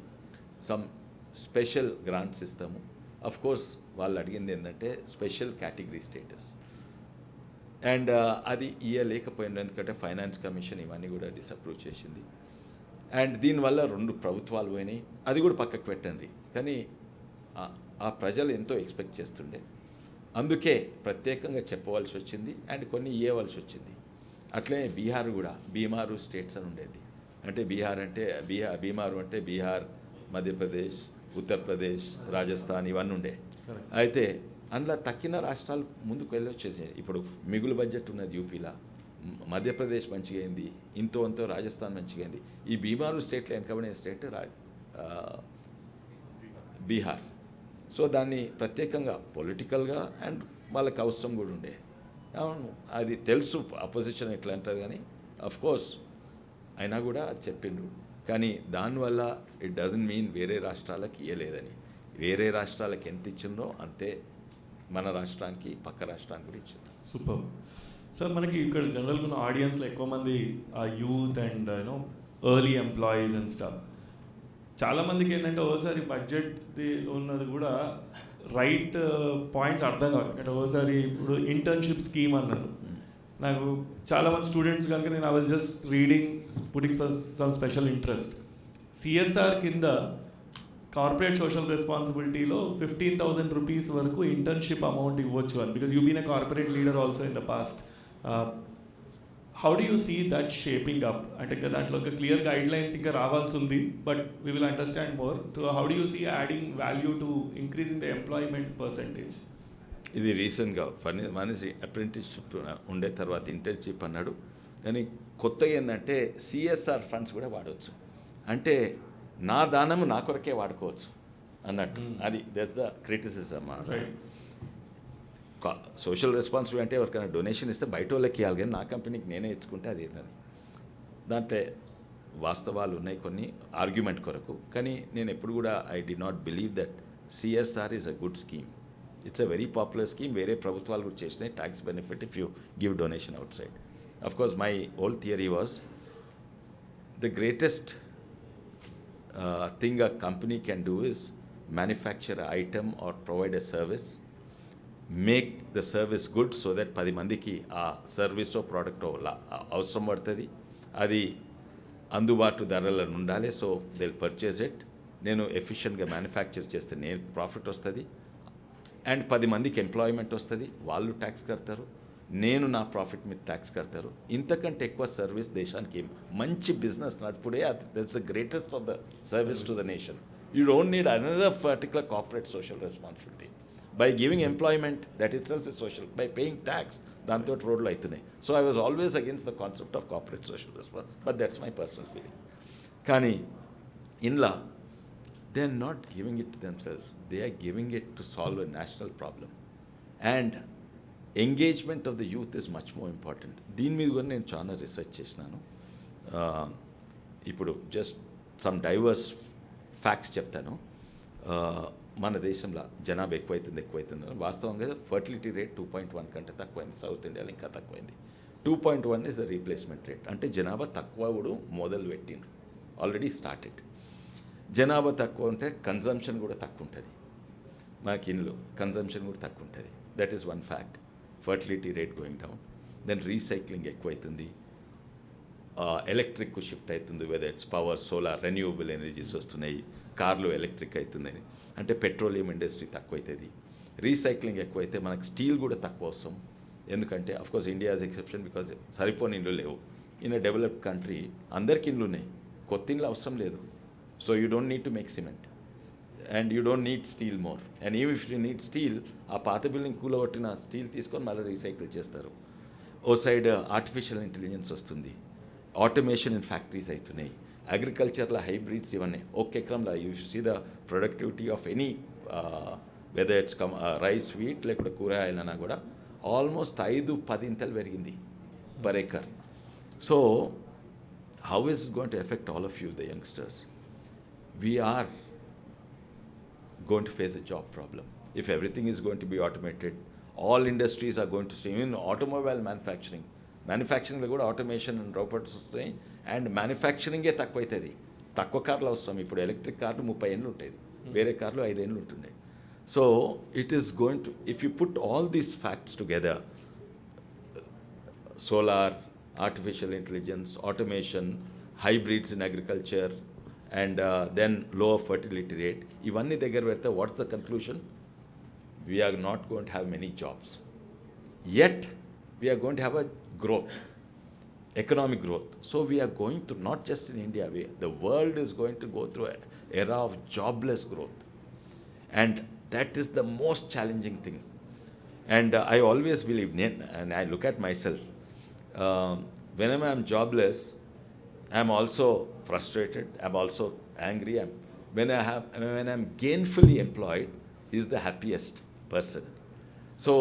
సమ్ స్పెషల్ గ్రాంట్స్ ఇస్తాము. అఫ్ కోర్స్ వాళ్ళు అడిగింది ఏంటంటే స్పెషల్ కేటగిరీ స్టేటస్, అండ్ అది ఇయ్యలేకపోయింది ఎందుకంటే ఫైనాన్స్ కమిషన్ ఇవన్నీ కూడా డిసప్రూవ్ చేసింది. అండ్ దీనివల్ల 2 ప్రభుత్వాలు పోయినాయి, అది కూడా పక్కకు పెట్టండి. కానీ ఆ ప్రజలు ఎంతో ఎక్స్పెక్ట్ చేస్తుండే, అందుకే ప్రత్యేకంగా చెప్పవలసి వచ్చింది అండ్ కొన్ని ఇవ్వవలసి వచ్చింది. అట్లనే బీహార్ కూడా బీమారు స్టేట్స్ అని ఉండేది, అంటే బీహార్ అంటే బీమారు అంటే బీహార్, మధ్యప్రదేశ్, ఉత్తరప్రదేశ్, రాజస్థాన్ ఇవన్నీ ఉండే. అయితే అందులో తక్కిన రాష్ట్రాలు ముందుకు వెళ్ళొచ్చేసాయి. ఇప్పుడు మిగులు బడ్జెట్ ఉన్నది యూపీలో, మధ్యప్రదేశ్ మంచిగా అయింది, ఇంతో అంతో రాజస్థాన్ మంచిగా అయింది. ఈ బీమారు స్టేట్లో వెనకబడిన స్టేట్ బీహార్. సో దాన్ని ప్రత్యేకంగా పొలిటికల్గా అండ్ వాళ్ళకి అవసరం కూడా ఉండే. అవును, అది తెలుసు అపోజిషన్ ఎట్లా అంటుంది, కానీ కోర్స్ అయినా కూడా అది చెప్పిండ్రు. కానీ దానివల్ల ఇట్ డజంట్ మీన్ వేరే రాష్ట్రాలకు ఇవ్వలేదని. వేరే రాష్ట్రాలకు ఎంత ఇచ్చిందో అంతే మన రాష్ట్రానికి పక్క రాష్ట్రానికి కూడా ఇచ్చింది. Super sir. మనకి ఇక్కడ జనరల్గా ఉన్న ఆడియన్స్లో ఎక్కువ మంది youth and early employees and staff. చాలామందికి ఏంటంటే ఒకసారి బడ్జెట్ ఉన్నది కూడా రైట్ పాయింట్స్ అర్థం కాదు. అంటే ఒకసారి ఇప్పుడు ఇంటర్న్షిప్ స్కీమ్ అన్నారు, నాకు చాలామంది స్టూడెంట్స్ కనుక నేను I was just reading putting some special interest. CSR కింద కార్పొరేట్ సోషల్ రెస్పాన్సిబిలిటీలో 15,000 రూపీస్ వరకు ఇంటర్న్షిప్ అమౌంట్ ఇవ్వచ్చు అని, because you been a corporate leader also in the past. How do you see that shaping up? అంటే దాంట్లో ఒక clear guidelines ఇంకా రావాల్సి ఉంది, but we will understand more. How do you see adding value to increasing the employment percentage? ఇది రీసెంట్గా మనిషి apprenticeship ఉండే తర్వాత ఇంటర్న్షిప్ అన్నాడు, కానీ కొత్తగా ఏంటంటే సిఎస్ఆర్ ఫండ్స్ కూడా వాడవచ్చు, అంటే నా దానము నా కొరకే వాడుకోవచ్చు అన్నట్టు. అది that's the criticism. Social responsibility అంటే ఎవరికైనా డొనేషన్ ఇస్తే బయట వాళ్ళకి ఇవ్వాలి, కానీ నా కంపెనీకి నేనే ఇచ్చుకుంటే అది ఏంటని. దాంట్లో వాస్తవాలు ఉన్నాయి కొన్ని ఆర్గ్యుమెంట్ కొరకు, కానీ నేను ఎప్పుడు కూడా I did not believe that CSR is a good scheme. It's a very popular scheme. వేరే ప్రభుత్వాలు కూడా చేసినాయి tax benefit if you give donation outside. Of course my whole theory was the greatest thing a company can do is manufacture an item or provide a service, make the service good so that 10 mandiki ఆ సర్వీసో ప్రోడక్టో అవసరం పడుతుంది, అది అందుబాటు ధరలలో ఉండాలి. So they will purchase it. నేను ఎఫిషియెంట్గా manufacture చేస్తే నేను ప్రాఫిట్ వస్తుంది అండ్ 10 మందికి ఎంప్లాయ్మెంట్ వస్తుంది, వాళ్ళు ట్యాక్స్ కడతారు, నేను నా ప్రాఫిట్ మీద ట్యాక్స్ కడతారు. ఇంతకంటే ఎక్కువ సర్వీస్ దేశానికి మంచి బిజినెస్ నడుపుడే that's the greatest of the service to the nation. You don't need another particular corporate social responsibility. By giving employment that itself is social, by paying tax దాంతో రోడ్లు అవుతున్నాయి. So I was always against the concept of corporate social response, but that's my personal feeling. కానీ ఇన్లా they are not giving it to themselves, they are giving it to solve a national problem. And engagement of the youth is much more important. దీని మీద కూడా నేను చాలా research చేసినాను. ఇప్పుడు just some divorce facts చెప్తాను. మన దేశంలో జనాభా ఎక్కువైతుంది. వాస్తవంగా ఫర్టిలిటీ రేట్ 2.1 కంటే తక్కువైంది, సౌత్ ఇండియాలో ఇంకా తక్కువైంది. 2.1 ఇస్ ద రీప్లేస్మెంట్ రేట్, అంటే జనాభా తక్కువ మొదలు పెట్టిండ్రు, ఆల్రెడీ స్టార్టెడ్. జనాభా తక్కువ ఉంటే కన్జంప్షన్ కూడా తక్కువ ఉంటుంది, మనకి ఇండ్లు కన్జంప్షన్ కూడా తక్కువ ఉంటుంది. That is one fact. Fertility rate going down. Then recycling ఎక్కువైతుంది, ఎలక్ట్రిక్ షిఫ్ట్ అవుతుంది, whether it's power, solar, renewable energies వస్తున్నాయి, కార్లు ఎలక్ట్రిక్ అవుతున్నాయి, అంటే పెట్రోలియం ఇండస్ట్రీ తక్కువ అవుతుంది. రీసైక్లింగ్ ఎక్కువైతే మనకు స్టీల్ కూడా తక్కువ అవసరం, ఎందుకంటే of course India is exception because సరిపోని ఇండ్లు లేవు. ఇన్ అ డెవలప్డ్ కంట్రీ అందరికి ఇండ్లు ఉన్నాయి, కొత్త ఇండ్లు అవసరం లేదు. So you don't need to make cement and you don't need steel more. And even if you need steel, ఆ పాత బిల్డింగ్ కూలగొట్టిన స్టీల్ తీసుకొని మళ్ళీ రీసైకిల్ చేస్తారు. ఓ సైడ్ ఆర్టిఫిషియల్ ఇంటెలిజెన్స్ వస్తుంది, ఆటోమేషన్ ఇన్ ఫ్యాక్టరీస్ అవుతున్నాయి, అగ్రికల్చర్లో హైబ్రిడ్స్ ఇవన్నీ. ఒక ఎకరంలో you see the productivity of any whether it's rice, wheat లేకపోతే కూరగాయలన్నా కూడా ఆల్మోస్ట్ 5-10 ఇంతలు పెరిగింది per acre. So how is it going to affect all of you, the youngsters? We are going to face a job problem. If everything is going to be automated, all industries are going to stay. Even automobile manufacturing. Manufacturing కూడా automation and robots వస్తాయి. And మ్యానుఫ్యాక్చరింగే తక్కువైతుంది. తక్కువ కార్లు అవసరం. ఇప్పుడు electric కార్లు 30 ఏళ్ళు ఉంటాయి, వేరే కార్లు 5 ఏళ్ళు ఉంటుండే. So it is going to, if you put all these facts together, solar, artificial intelligence, automation, hybrids in agriculture, and then lower fertility rate. ఇవన్నీ దగ్గర పెడితే what's the conclusion? We are not going to have many jobs. Yet, we are going to have a growth, economic growth. So we are going to, not just in India, the world is going to go through an era of jobless growth. And that is the most challenging thing. And I always believe, and I look at myself, whenever I'm jobless, I'm also frustrated, I'm also angry. When I'm gainfully employed, he's the happiest person. So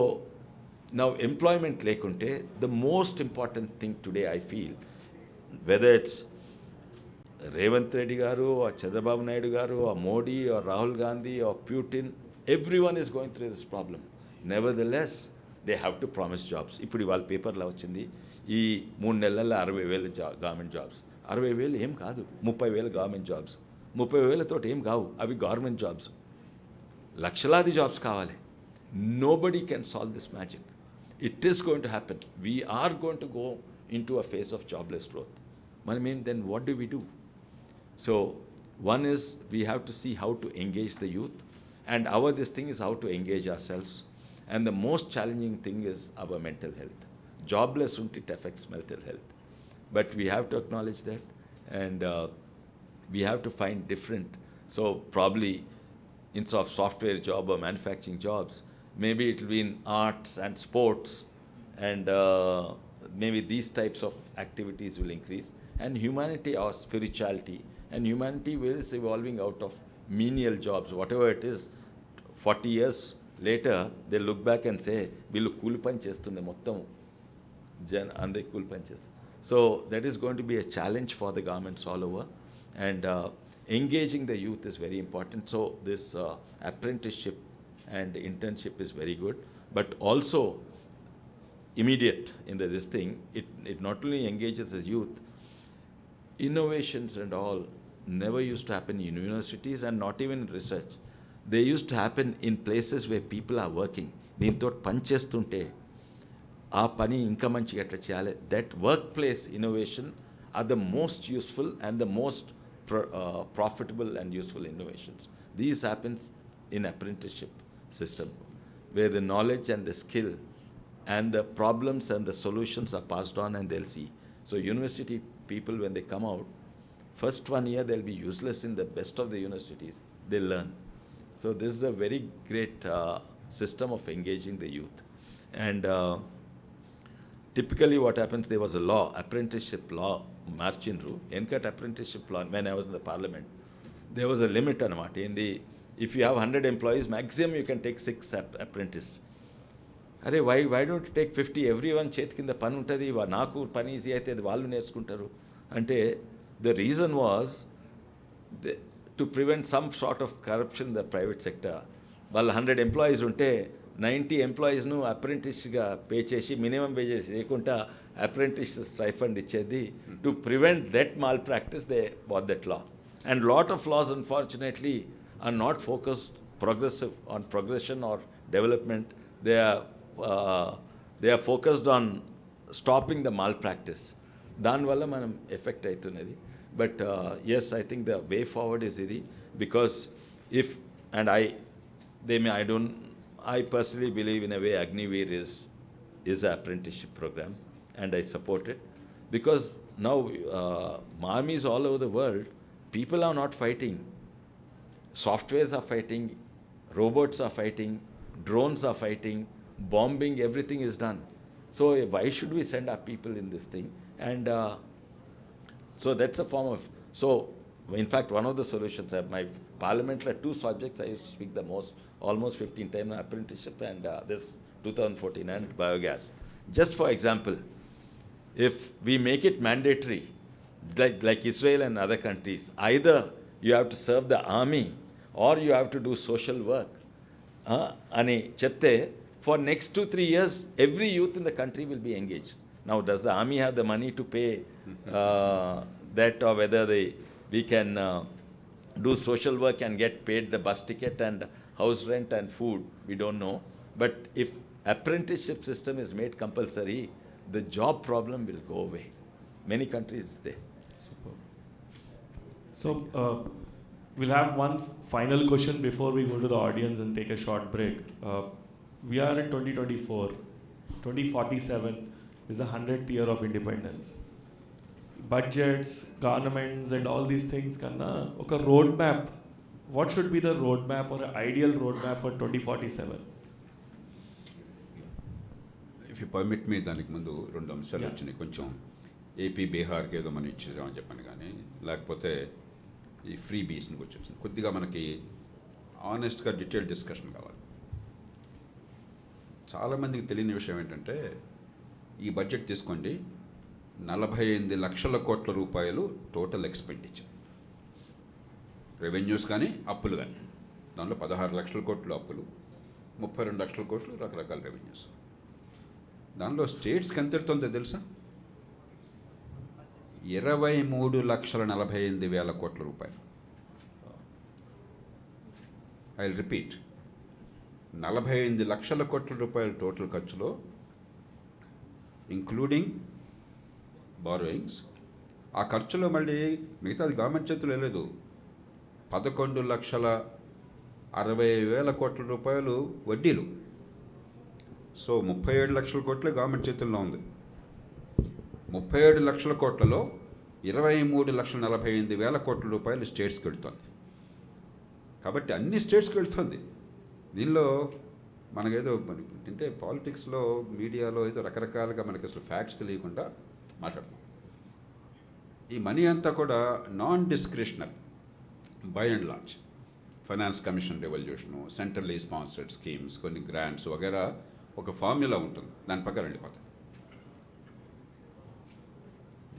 now employment lekunte, the most important thing today I feel, whether it's Revanth Reddy garu or Chandrababu Naidu garu or Modi or Rahul Gandhi or Putin, everyone is going through this problem. Nevertheless, they have to promise jobs. ఇప్పుడు వాళ్ళ పేపర్లో వచ్చింది, ఈ 3 నెలల్లో 60,000 government jobs. 60,000 ఏం కాదు, 30,000 government jobs. 30,000 ఏం కావు, అవి గవర్నమెంట్ జాబ్స్. లక్షలాది జాబ్స్ కావాలి. Nobody can solve this magic. It is going to happen. We are going to go into a phase of jobless growth. Then what do we do? So one is we have to see how to engage the youth, and this thing is how to engage ourselves. And the most challenging thing is our mental health. Jobless, it affects mental health. But we have to acknowledge that, and we have to find different. So probably instead of software job or manufacturing jobs, maybe it will be in arts and sports, and maybe these types of activities will increase. And humanity or spirituality, and humanity is evolving out of menial jobs, whatever it is. 40 years later, they look back and say, వీళ్ళు కూలి పని చేస్తుంది మొత్తం అందరికి కూలి పని చేస్తుంది. So that is going to be a challenge for the governments all over, and engaging the youth is very important. So this apprenticeship and internship is very good, but also immediate in this thing, it not only engages the youth, innovations and all never used to happen in universities and not even in research. They used to happen in places where people are working. దీంతో పని చేస్తుంటే ఆ పని ఇంకా మంచిగా ఎట్లా చేయాలి, that work place innovation are the most useful and the most profitable and useful innovations. These happens in apprenticeship system, where the knowledge and the skill and the problems and the solutions are passed on, and they'll see. So university people, when they come out, first 1 year they'll be useless in the best of the universities. They'll learn. So this is a very great system of engaging the youth. And typically what happens, there was a law, apprenticeship law, marchinru, enkat apprenticeship law, when I was in the parliament, there was a limit anamata. If you have 100 employees, maximum you can take 6 apprentice. అరే why don't you take 50? Everyone చేతి కింద పని ఉంటుంది, నాకు పని easy అయితే అది వాళ్ళు నేర్చుకుంటారు అంటే, the reason was to prevent some sort of corruption in the private sector. వాళ్ళు 100 employees ఉంటే 90 ఎంప్లాయీస్ను అప్రెంటిస్గా పే చేసి, మినిమం పే చేసి లేకుండా అప్రెంటిస్ స్టైఫండ్ ఇచ్చేది. To prevent that malpractice they brought that law. And lot of laws unfortunately are not focused progressive on progression or development. They are focused on stopping the malpractice. దానివల్ల మనం effect అవుతున్నది. But yes, I think the way forward is ఇది, because if, and I personally believe in a way Agniveer is an apprenticeship program, and I support it, because now armies all over the world, people are not fighting. Softwares are fighting, robots are fighting, drones are fighting, bombing, everything is done. So why should we send our people in this thing? And so that's a form of, so in fact one of the solutions, my parliament, 2 subjects I used to speak the most, almost 15 times, apprenticeship and this 2049 biogas. Just for example, if we make it mandatory, like Israel and other countries, either you have to serve the army or you have to do social work. Ani chepte, for next 2-3 years, every youth in the country will be engaged. Now, does the army have the money to pay that, or whether we can do social work and get paid the bus ticket and house rent and food? We don't know. But if apprenticeship system is made compulsory, the job problem will go away. Many countries is there. Superb. So, we'll have one final question before we go to the audience and take a short break. We are in 2024. 2047 is the 100th year of independence. Budgets, governments, and all these things kanna oka roadmap. What should be the roadmap or an ideal roadmap for 2047? If you permit me, దానికి ముందు 2 అంశాలు Yeah. వచ్చినాయి. కొంచెం AP బీహార్కి ఏదో మనం ఇచ్చేసామని చెప్పండి, కానీ లేకపోతే ఈ ఫ్రీ బీస్ని వచ్చేసింది. కొద్దిగా మనకి ఆనెస్ట్గా డీటెయిల్ డిస్కషన్ కావాలి. చాలామందికి తెలియని విషయం ఏంటంటే, ఈ బడ్జెట్ తీసుకోండి, 48 లక్షల కోట్ల రూపాయలు టోటల్ ఎక్స్పెండిచర్, రెవెన్యూస్ కానీ అప్పులు కానీ. దానిలో 16 లక్షల కోట్లు అప్పులు, 32 లక్షల కోట్లు రకరకాల రెవెన్యూస్. దానిలో స్టేట్స్కి ఎంత ఎడుతుందో తెలుసా? 23,48,000 కోట్ల రూపాయలు. ఐ విల్ రిపీట్, 48 లక్షల కోట్ల రూపాయల టోటల్ ఖర్చులో, ఇంక్లూడింగ్ బారోయింగ్స్. ఆ ఖర్చులో మళ్ళీ మిగతాది గవర్నమెంట్ చేతులు లేదు. 11,60,000 కోట్ల రూపాయలు వడ్డీలు. సో 37 లక్షల కోట్లే గవర్నమెంట్ చేతుల్లో ఉంది. 37 లక్షల కోట్లలో 23,48,000 కోట్ల రూపాయలు స్టేట్స్కి వెళ్తుంది. కాబట్టి అన్ని స్టేట్స్కి వెళ్తుంది. దీనిలో మనకేదో అంటే పాలిటిక్స్లో, మీడియాలో ఏదో రకరకాలుగా మనకి అసలు ఫ్యాక్ట్స్ తెలియకుండా మాట్లాడతాం. ఈ మనీ అంతా కూడా non discretionary by and large. Finance commission revolution, centrally sponsored schemes, కొన్ని గ్రాంట్స్ వగేరా ఒక ఫార్ములా ఉంటుంది, దాని ప్రకారం వెళ్ళిపోతాయి.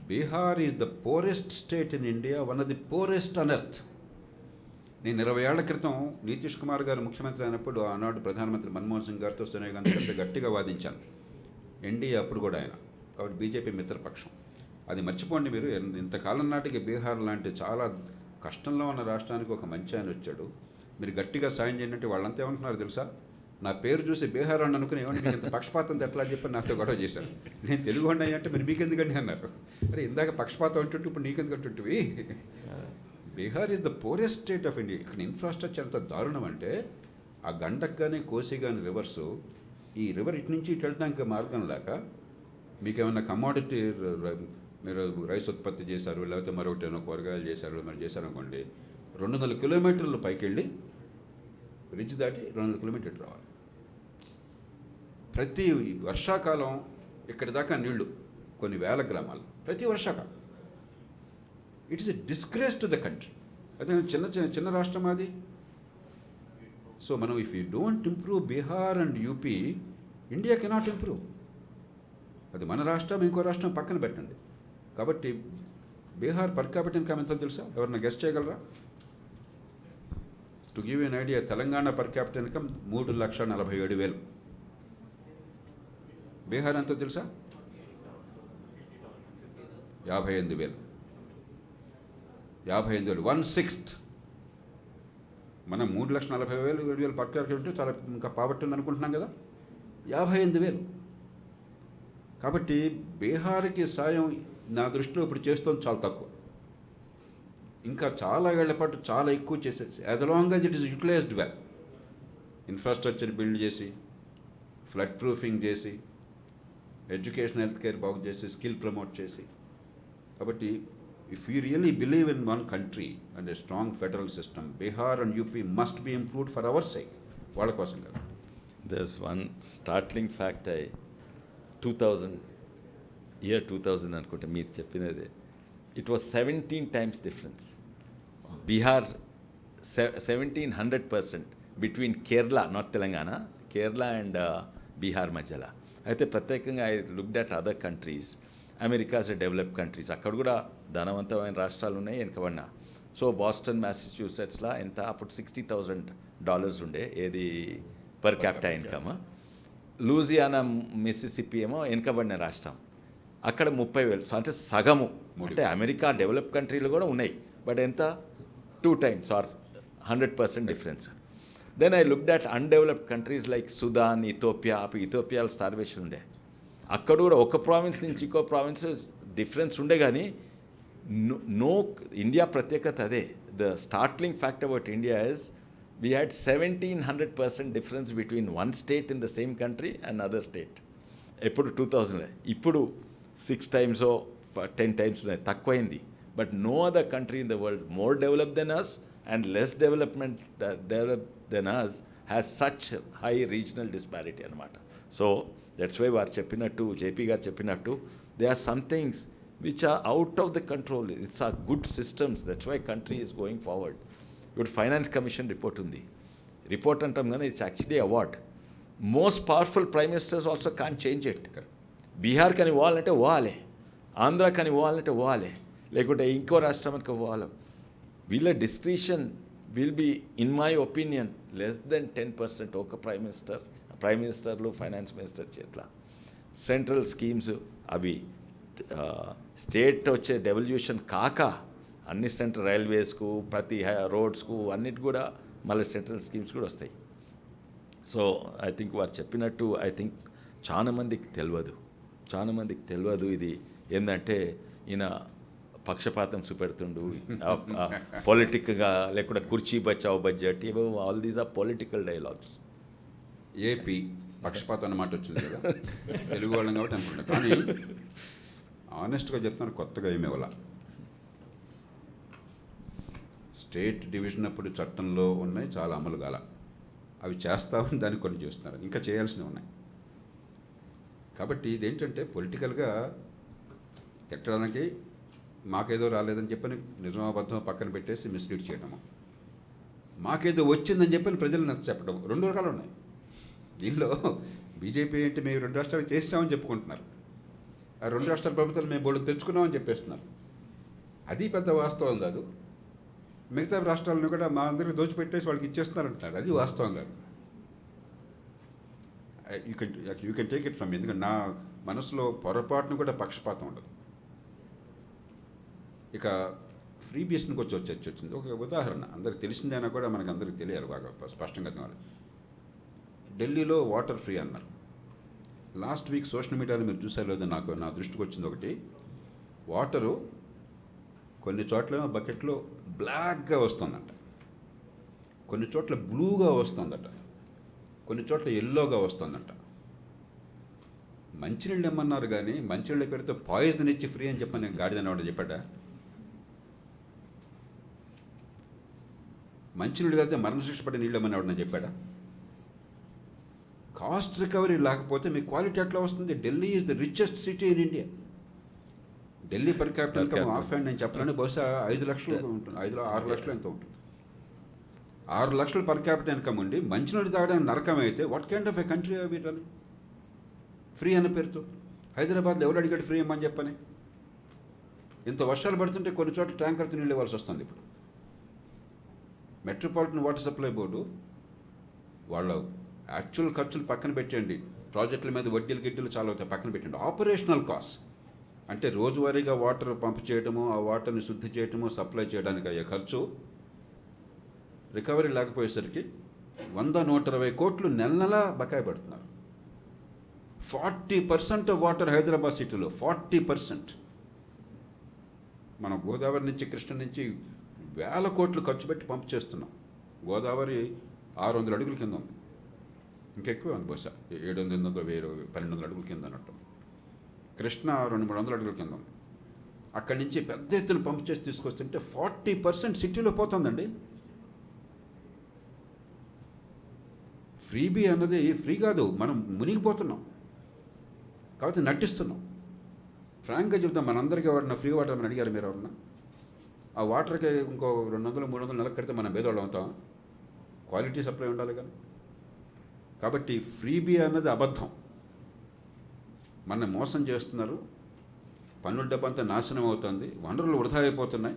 Bihar is the poorest state in India, one of the poorest on earth. నేను 20 ఏళ్ల క్రితం నితీష్ కుమార్ గారు ముఖ్యమంత్రి అయినప్పుడు ఆనాడు ప్రధానమంత్రి మన్మోహన్ సింగ్ గారితో సోనియా గాంధీ గారితో గట్టిగా వాదించాను. ఎన్డీఏ అప్పుడు కూడా ఆయన, కాబట్టి బీజేపీ మిత్రపక్షం. అది మర్చిపోండి మీరు. ఇంతకాలం నాటికి బీహార్ లాంటి చాలా కష్టంలో ఉన్న రాష్ట్రానికి ఒక మంచి ఆయన వచ్చాడు, మీరు గట్టిగా సాయం చేయండి అంటే వాళ్ళంతా ఏమంటున్నారు తెలుసా? నా పేరు చూసి బీహార్ అని అనుకుని ఏమంటే మీకు ఇంత పక్షపాతం ఎట్లా చెప్పి నాతో గొడవ చేశాను. నేను తెలుగు అన్నాయి అంటే మీరు మీకెందుకండి అన్నారు. అరే ఇందాక పక్షపాతం అంటుంటే ఇప్పుడు నీకెందుకు అంటుంటివి? Bihar is the poorest state of India. ఇక్కడ ఇన్ఫ్రాస్ట్రక్చర్ ఎంత దారుణం అంటే, ఆ గండక్ కానీ కోసి కానీ రివర్సు, ఈ రివర్ ఇటు నుంచి ఇటు వెళ్ళడానికి మార్గం లేక, మీకేమన్నా కమోడిటీ మీరు రైస్ ఉత్పత్తి చేశారు, లేకపోతే మరొకటి ఏమైనా కూరగాయలు చేశారు, మరి చేశారనుకోండి, 200 కిలోమీటర్లు పైకి వెళ్ళి బ్రిడ్జ్ దాటి 200 కిలోమీటర్లు రావాలి. ప్రతి వర్షాకాలం ఇక్కడి దాకా నీళ్లు, కొన్ని వేల గ్రామాలు ప్రతి వర్షాకాలం. It is a disgrace to the country. అదే చిన్న రాష్ట్రం అది. సో మనం if you don't improve Bihar and UP, India cannot improve. అది మన రాష్ట్రం, ఇంకో రాష్ట్రం పక్కన పెట్టండి. కాబట్టి బీహార్ పర్ క్యాపిటల్ ఇన్కమ్ ఎంతో తెలుసా? ఎవరన్నా గెస్ట్ చేయగలరా? To give an idea, Telangana per capita income 3,47,000. Bihar ఎంతో తెలుసా? 58,000. 1/6. మనం 3,40,000 పర్ క్యాపిటల్ ఉంటే చాలా ఇంకా పావర్టీ ఉంది అనుకుంటున్నాం కదా. 58,000. కాబట్టి బీహార్కి సాయం నా దృష్టిలో ఇప్పుడు చేస్తుంది చాలా తక్కువ. ఇంకా చాలా ఏళ్ల పాటు చాలా ఎక్కువ చేసేసి, as long as it is utilised well, infrastructure build చేసి, ఫ్లడ్ ప్రూఫింగ్ చేసి, ఎడ్యుకేషన్, హెల్త్ కేర్ బాగు చేసి, స్కిల్ ప్రమోట్ చేసి. కాబట్టి if you really believe in one country and a strong federal system, Bihar and UP must be improved for our sake, వాళ్ళ కోసం కదా. There's one startling fact. 2000 అనుకుంటే మీరు చెప్పినదే, it was 17 times difference. Bihar 1,700% between Kerala, not Telangana, Kerala and Bihar మధ్యలో. అయితే ప్రత్యేకంగా I looked at other countries. Americas developed countries, అక్కడ కూడా ధనవంతమైన రాష్ట్రాలు ఉన్నాయి, వెనకబడిన. సో బాస్టన్ మ్యాసచ్యూసెట్స్లో ఎంత అప్పుడు $60,000 ఉండే, ఏది per capita income. Louisiana Mississippi ఏమో వెనకబడిన రాష్ట్రం, అక్కడ 30,000, అంటే సగము. అంటే అమెరికా డెవలప్ కంట్రీలు కూడా ఉన్నాయి, బట్ ఎంత 2 times or 100% difference. Then I looked at undeveloped countries like Sudan, Ethiopia. అప్పుడు ఇథోపియాలో స్టార్వేషన్ ఉండే, అక్కడ కూడా ఒక ప్రావిన్స్ నుంచి ఇంకో ప్రావిన్స్ డిఫరెన్స్ ఉండే. కానీ నో, ఇండియా ప్రత్యేకత అదే. The startling fact about India is we had 1700% difference between one state in the same country and other state. ఎప్పుడు 2000, ఇప్పుడు 6 times or 10 times తక్కువైంది. But no other country in the world more developed than us and less developed than us has such high regional disparity అనమాట. So that's why వారు చెప్పినట్టు, JP garu చెప్పినట్టు, they are some things which are out of the control. It's are good systems, that's why country is going forward. ఇప్పుడు finance commission report ఉంది, report అంటాం కానీ it's actually award. Most powerful prime ministers also can change it. Bihar కానీ పోవాలంటే పోవాలి, ఆంధ్ర కానీ పోవాలంటే పోవాలి, లేకుంటే ఇంకో రాష్ట్రానికి పోవాలి. వీళ్ళ discretion will be in my opinion less than 10%. ఒక ప్రైమ్ మినిస్టర్లు ఫైనాన్స్ మినిస్టర్ చేట్ల సెంట్రల్ స్కీమ్స్ అవి స్టేట్ వచ్చే డెవల్యూషన్ కాక అన్ని సెంట్రల్ రైల్వేస్కు, ప్రతి రోడ్స్కు, అన్నిటి కూడా మళ్ళీ సెంట్రల్ స్కీమ్స్ కూడా వస్తాయి. సో ఐ థింక్ వారు చెప్పినట్టు ఐ థింక్ చాలా మందికి తెలియదు ఇది ఏంటంటే ఈయన పక్షపాతం చూపెడుతుండు, పొలిటిక్గా లేకుండా కుర్చీ బచావ్ బడ్జెట్, ఇవో all these are political dialogues. AP పక్షపాతం అన్నమాట వచ్చింది కదా, తెలుగు వాళ్ళం కాబట్టి అనుకుంటా. కానీ ఆనెస్ట్గా చెప్తాను, కొత్తగా ఏమి ఇవ్వాల. స్టేట్ డివిజన్ అప్పుడు చట్టంలో ఉన్నాయి, చాలా అమలు కాల. అవి చేస్తామని దాన్ని కొన్ని చేస్తున్నారు, ఇంకా చేయాల్సినవి ఉన్నాయి. కాబట్టి ఇదేంటంటే పొలిటికల్గా తిట్టడానికి మాకేదో రాలేదని చెప్పని నిజామాబద్ధం పక్కన పెట్టేసి మిస్లీడ్ చేయడము, మాకేదో వచ్చిందని చెప్పని ప్రజలు నచ్చ చెప్పడం, 2 రకాలు ఉన్నాయి దీనిలో. బీజేపీ ఏంటి, మేము 2 రాష్ట్రాలు చేసామని చెప్పుకుంటున్నారు, ఆ 2 రాష్ట్రాల ప్రభుత్వాలు మేము బోర్డు తెచ్చుకున్నామని చెప్పేస్తున్నారు. అది పెద్ద వాస్తవం కాదు. మిగతా రాష్ట్రాలను కూడా మా అందరికీ దోచిపెట్టేసి వాళ్ళకి ఇచ్చేస్తున్నారంటున్నారు, అది వాస్తవం కాదు. You can take it from, ఎందుకంటే నా మనసులో పొరపాటును కూడా పక్షపాతం ఉండదు. ఇక ఫ్రీ బీస్ని వచ్చి వచ్చింది ఒక ఉదాహరణ, అందరికి తెలిసిందైనా కూడా మనకు అందరికి తెలియాలి బాగా స్పష్టంగా కావాలి. ఢిల్లీలో వాటర్ ఫ్రీ అన్నారు. లాస్ట్ వీక్ సోషల్ మీడియాలో మీరు చూసారు లేదో, నా దృష్టికి వచ్చింది ఒకటి. వాటరు కొన్ని చోట్ల బకెట్లో బ్లాక్గా వస్తుందంట, కొన్ని చోట్ల బ్లూగా వస్తుందట, కొన్ని చోట్ల ఎల్లోగా వస్తుందంట. మంచినీళ్ళు ఇమ్మన్నారు కానీ మంచినీళ్ళ పేరుతో పాయిజన్ ఇచ్చి ఫ్రీ అని చెప్పని గాడిదని వాడు చెప్పాడా? మంచినీళ్ళు కలితే మరణశిక్ష పడే నీళ్ళు ఇమ్మని వాడు చెప్పాడా? కాస్ట్ రికవరీ లేకపోతే మీ క్వాలిటీ ఎట్లా వస్తుంది? Delhi is the richest city in India. Delhi per capita income of and నేను చెప్పాలని బహుశా 5 లక్షలు ఉంటుంది, 6 లక్షలు ఎంత ఉంటుంది. 6 లక్షలు పర్ క్యాపిటల్ ఇన్కమ్ ఉండి మంచినీళ్ళు తాగడానికి నరకం అయితే what kind of a country అవి ఫ్రీ అన్న పేరుతో? హైదరాబాద్లో ఎవరు అడిగాడు ఫ్రీ ఇమ్మని చెప్పని? ఇంత వర్షాలు పడుతుంటే కొన్ని చోట్ల ట్యాంకర్తో నీళ్ళు ఇవ్వాల్సి వస్తుంది. ఇప్పుడు మెట్రోపాలిటన్ వాటర్ సప్లై బోర్డు వాళ్ళ యాక్చువల్ ఖర్చులు పక్కన పెట్టండి, ప్రాజెక్టుల మీద వడ్డీలు గిడ్డీలు చాలా అవుతాయి, పక్కన పెట్టండి. ఆపరేషనల్ కాస్ట్ అంటే రోజువారీగా వాటర్ పంప్ చేయడము, ఆ వాటర్ని శుద్ధి చేయడము, సప్లై చేయడానికి అయ్యే ఖర్చు, రికవరీ లేకపోయేసరికి 100-120 కోట్లు నెల బకాయి పడుతున్నారు. 40% ఆఫ్ వాటర్ హైదరాబాద్ సిటీలో 40%. మనం గోదావరి నుంచి కృష్ణ నుంచి వేల కోట్లు ఖర్చు పెట్టి పంప్ చేస్తున్నాం. గోదావరి 600 అడుగుల కింద ఉంది, ఇంకెక్కువ ఉంది బహుశా 700, 1200 అడుగుల కింద అన్నట్టు. కృష్ణ 200-300 అడుగుల కింద ఉంది. అక్కడి నుంచి పెద్ద ఎత్తున పంప్ చేసి తీసుకొస్తుంటే 40% సిటీలో పోతుందండి. ఫ్రీబీ అన్నది ఫ్రీ కాదు, మనం మునిగిపోతున్నాం కాబట్టి నటిస్తున్నాం. ఫ్రాంక్గా చెప్తాం, మనందరికీ ఎవరన్నా ఫ్రీ వాటర్ అని అడిగారు మీరు ఎవరన్నా? ఆ వాటర్కి ఇంకో 200-300 నెలకు కడితే మనం పేదవాళ్ళు అవుతాం. క్వాలిటీ సప్లై ఉండాలి కానీ. కాబట్టి ఫ్రీబీ అన్నది అబద్ధం. మన మోసం చేస్తున్నారు, పన్నుల డబ్బంతా నాశనం అవుతుంది, వనరులు వృధా అయిపోతున్నాయి.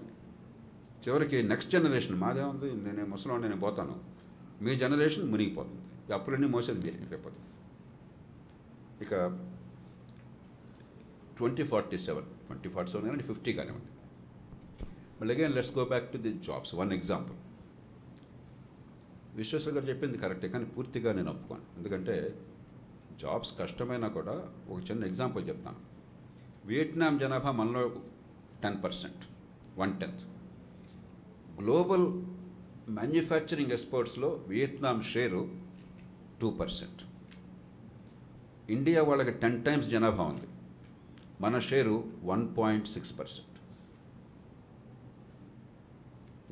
చివరికి నెక్స్ట్ జనరేషన్ మాదేముంది, నేను ముసలివాడిని, నేను పోతాను, మీ జనరేషన్ మునిగిపోతుంది. ఈ అప్పులన్నీ మోసేది మీరు అయిపోతుంది. ఇక 2047 కానీ 50 కానివ్వండి. మళ్ళీ again let's go back to the jobs. One example, Vishweshwar garu చెప్పింది కరెక్టే, కానీ పూర్తిగా నేను ఒప్పుకోను. ఎందుకంటే జాబ్స్ కష్టమైనా కూడా ఒక చిన్న ఎగ్జాంపుల్ చెప్తాను. వియట్నాం జనాభా మనలో 10%, 1/10. గ్లోబల్ మ్యానుఫ్యాక్చరింగ్ ఎక్స్పోర్ట్స్లో వియత్నాం షేరు 2%. ఇండియా వాళ్ళకి 10 times జనాభా ఉంది, మన షేరు 1.6%.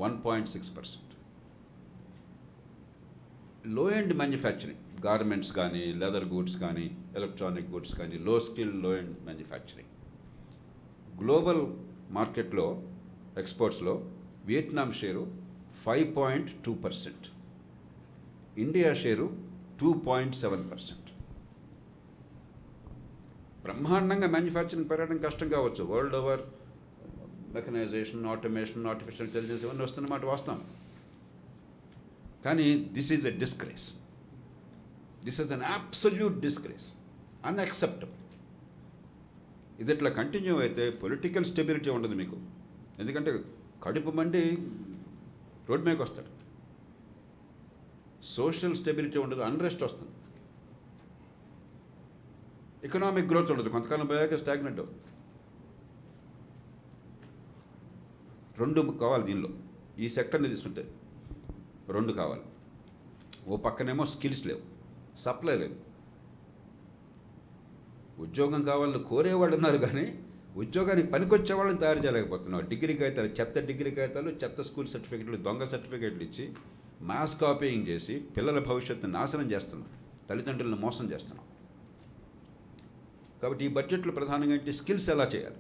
1.6%. లో ఎండ్ మ్యానుఫ్యాక్చరింగ్, గార్మెంట్స్ కానీ, లెదర్ గూడ్స్ కానీ, ఎలక్ట్రానిక్ గూడ్స్ కానీ, లో స్కిల్ లో ఎండ్ మ్యానుఫ్యాక్చరింగ్ గ్లోబల్ మార్కెట్లో ఎక్స్పోర్ట్స్లో వియత్నాం షేరు 5.2%, ఇండియా షేరు 2.7%. బ్రహ్మాండంగా మ్యానుఫ్యాక్చరింగ్ పెరగడం కష్టం కావచ్చు, world over mechanisation, automation, artificial intelligence ఇవన్నీ వస్తున్నమాట వాస్తవం. కానీ this is a disgrace. This is an absolute disgrace, unacceptable. ఇది ఇట్లా కంటిన్యూ అయితే పొలిటికల్ స్టెబిలిటీ ఉండదు మీకు. ఎందుకంటే కడుపు మండి రోడ్ మీదకి వస్తాడు, సోషల్ స్టెబిలిటీ ఉండదు, అన్రెస్ట్ వస్తుంది, ఎకనామిక్ గ్రోత్ ఉండదు, కొంతకాలం పోయాక స్టాగ్నెంట్ అవుతుంది. 2 కావాలి దీనిలో. ఈ సెక్టర్ని తీసుకుంటే 2 కావాలి. ఓ పక్కనేమో స్కిల్స్ లేవు, సప్లై లేదు. ఉద్యోగం కావాలని కోరేవాళ్ళు ఉన్నారు, కానీ ఉద్యోగానికి పనికొచ్చే వాళ్ళని తయారు చేయలేకపోతున్నావు. డిగ్రీ కాగితాలు, చెత్త డిగ్రీ కాగితాలు, చెత్త స్కూల్ సర్టిఫికెట్లు, దొంగ సర్టిఫికెట్లు ఇచ్చి మాస్ కాపీయింగ్ చేసి పిల్లల భవిష్యత్తును నాశనం చేస్తున్నాం, తల్లిదండ్రులను మోసం చేస్తున్నాం. కాబట్టి ఈ బడ్జెట్లో ప్రధానంగా ఏంటి, స్కిల్స్ ఎలా చేయాలి.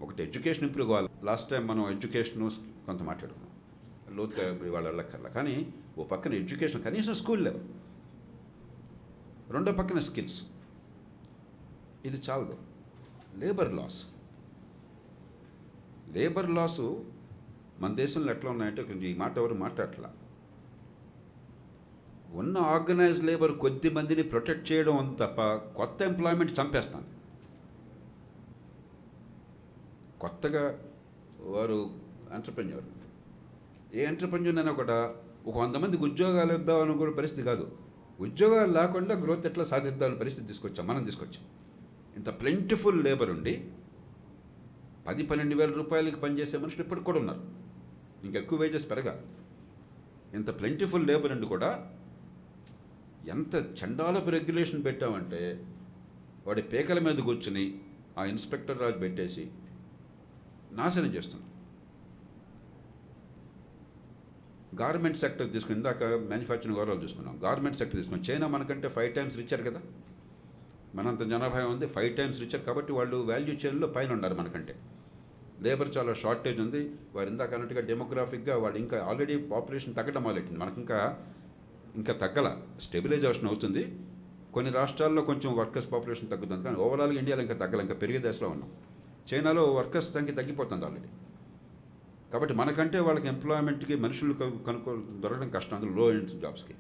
ఒకటి ఎడ్యుకేషన్ ఇంప్రూవ్ కావాలి. లాస్ట్ టైం మనం ఎడ్యుకేషన్ కొంత మాట్లాడుకున్నాం, లోతుగా వాళ్ళు వెళ్ళక్కర్లా. కానీ ఓ పక్కన ఎడ్యుకేషన్, కనీసం స్కూల్ లెవెల్, రెండో పక్కన స్కిల్స్. ఇది చాలదు. లేబర్ లాసు మన దేశంలో ఎట్లా ఉన్నాయంటే, కొంచెం ఈ మాట ఎవరు మాట్లాడట్లా. ఉన్న ఆర్గనైజ్డ్ లేబర్ కొద్ది మందిని ప్రొటెక్ట్ చేయడం తప్ప కొత్త ఎంప్లాయ్మెంట్ చంపేస్తుంది. కొత్తగా వారు ఎంటర్ప్రెన్యూర్, ఏ ఎంటర్ప్రెన్యూర్ అయినా కూడా ఒక 100 మందికి ఉద్యోగాలు ఇద్దాం అనుకునే పరిస్థితి కాదు. ఉద్యోగాలు లేకుండా గ్రోత్ ఎట్లా సాధిద్దామనే పరిస్థితి మనం తీసుకొచ్చాం. ఇంత ప్లెంటిఫుల్ లేబర్ ఉండి 10-12 వేల రూపాయలకి పనిచేసే మనుషులు ఇప్పటికి కూడా ఉన్నారు. ఇంకెక్కువ వేజెస్ పెరగాలి. ఇంత ప్లెంటిఫుల్ లేబర్ ఉండి కూడా ఎంత చండాలపు రెగ్యులేషన్ పెట్టామంటే, వాడి పేకల మీద కూర్చుని ఆ ఇన్స్పెక్టర్ రాజు పెట్టేసి నాశనం చేస్తున్నాం. గార్మెంట్ సెక్టర్ తీసుకుని, ఇందాక మ్యానుఫ్యాక్చరింగ్ ఓవరాల్ చూసుకున్నాం, గార్మెంట్ సెక్టర్ తీసుకున్నాం. చైనా మనకంటే 5 times రిచర్ కదా, మనంత జనాభా ఉంది, 5 times రిచర్. కాబట్టి వాళ్ళు వాల్యూ చైన్లో పైన ఉన్నారు మనకంటే. లేబర్ చాలా షార్టేజ్ ఉంది. వారు ఇందాక అన్నట్టుగా డెమోగ్రాఫిక్గా వాళ్ళు ఇంకా ఆల్రెడీ పాపులేషన్ తగ్గడం మొదలెట్టింది. మనకు ఇంకా తగ్గల, స్టెబిలైజేషన్ అవుతుంది. కొన్ని రాష్ట్రాల్లో కొంచెం వర్కర్స్ పాపులేషన్ తగ్గుతుంది, కానీ ఓవరాల్గా ఇండియాలో ఇంకా తగ్గల, ఇంకా పెరిగే దశలో ఉన్నాం. చైనాలో వర్కర్స్ సంఖ్య తగ్గిపోతుంది ఆల్రెడీ. కాబట్టి మనకంటే వాళ్ళకి ఎంప్లాయ్మెంట్కి మనుషులు దొరకడం కష్టం, అందులో లో ఎండ్ జాబ్స్కి.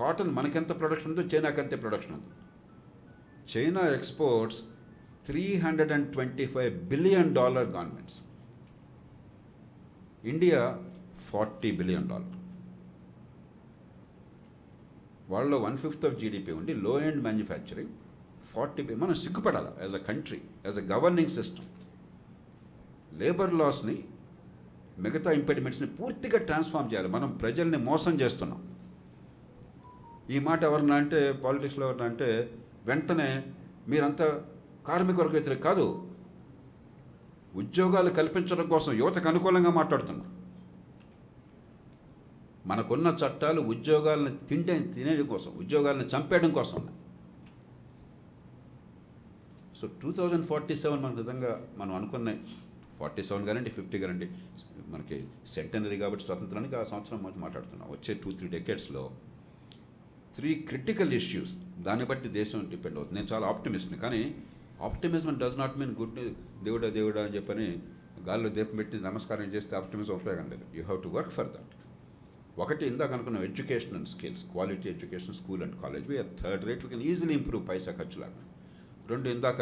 కాటన్ మనకెంత ప్రొడక్షన్ ఉందో చైనాకి అంతే ప్రొడక్షన్ ఉంది. China exports $325 billion garments, India $40 billion. వాళ్ళలో 1/5 ఆఫ్ జీడిపి ఉండి లో ఎండ్ మ్యానుఫ్యాక్చరింగ్ 40 billion. మనం సిగ్గుపడాలి as a country, as a governing system. Labour లాస్ని, మిగతా ఇంపెడిమెంట్స్ని పూర్తిగా ట్రాన్స్ఫార్మ్ చేయాలి. మనం ప్రజల్ని మోసం చేస్తున్నాం. ఈ మాట ఎవరన్నా అంటే, పాలిటిక్స్లో ఎవరన్నా అంటే వెంటనే మీరంతా కార్మిక వర్గ వ్యతిరేక కాదు, ఉద్యోగాలు కల్పించడం కోసం యువతకు అనుకూలంగా మాట్లాడుతున్నాం. మనకున్న చట్టాలు ఉద్యోగాలను తినేయడం కోసం, ఉద్యోగాలను చంపేయడం కోసం. సో 2047 మనకు విధంగా మనం అనుకున్నాయి. 47 కానండి, 50 కానండి, మనకి సెంటనరీ కాబట్టి స్వతంత్రానికి ఆ సంవత్సరం మాట్లాడుతున్నాం. వచ్చే 2-3 decadesలో 3 క్రిటికల్ ఇష్యూస్, దాన్ని బట్టి దేశం డిపెండ్ అవుతుంది. నేను చాలా ఆప్టిమిస్ట్ని, కానీ optimism does not mean good దేవుడా దేవుడా అని చెప్పని గాల్లో దీపం పెట్టి నమస్కారం చేస్తే ఆప్టిమిజం ఉపయోగం లేదు. You have to work for that. ఒకటి ఇందాక అనుకున్నాం, education and skills, quality education, school and college. We're third rate, we can easily improve పైసా ఖర్చులాగా. 2 ఇందాక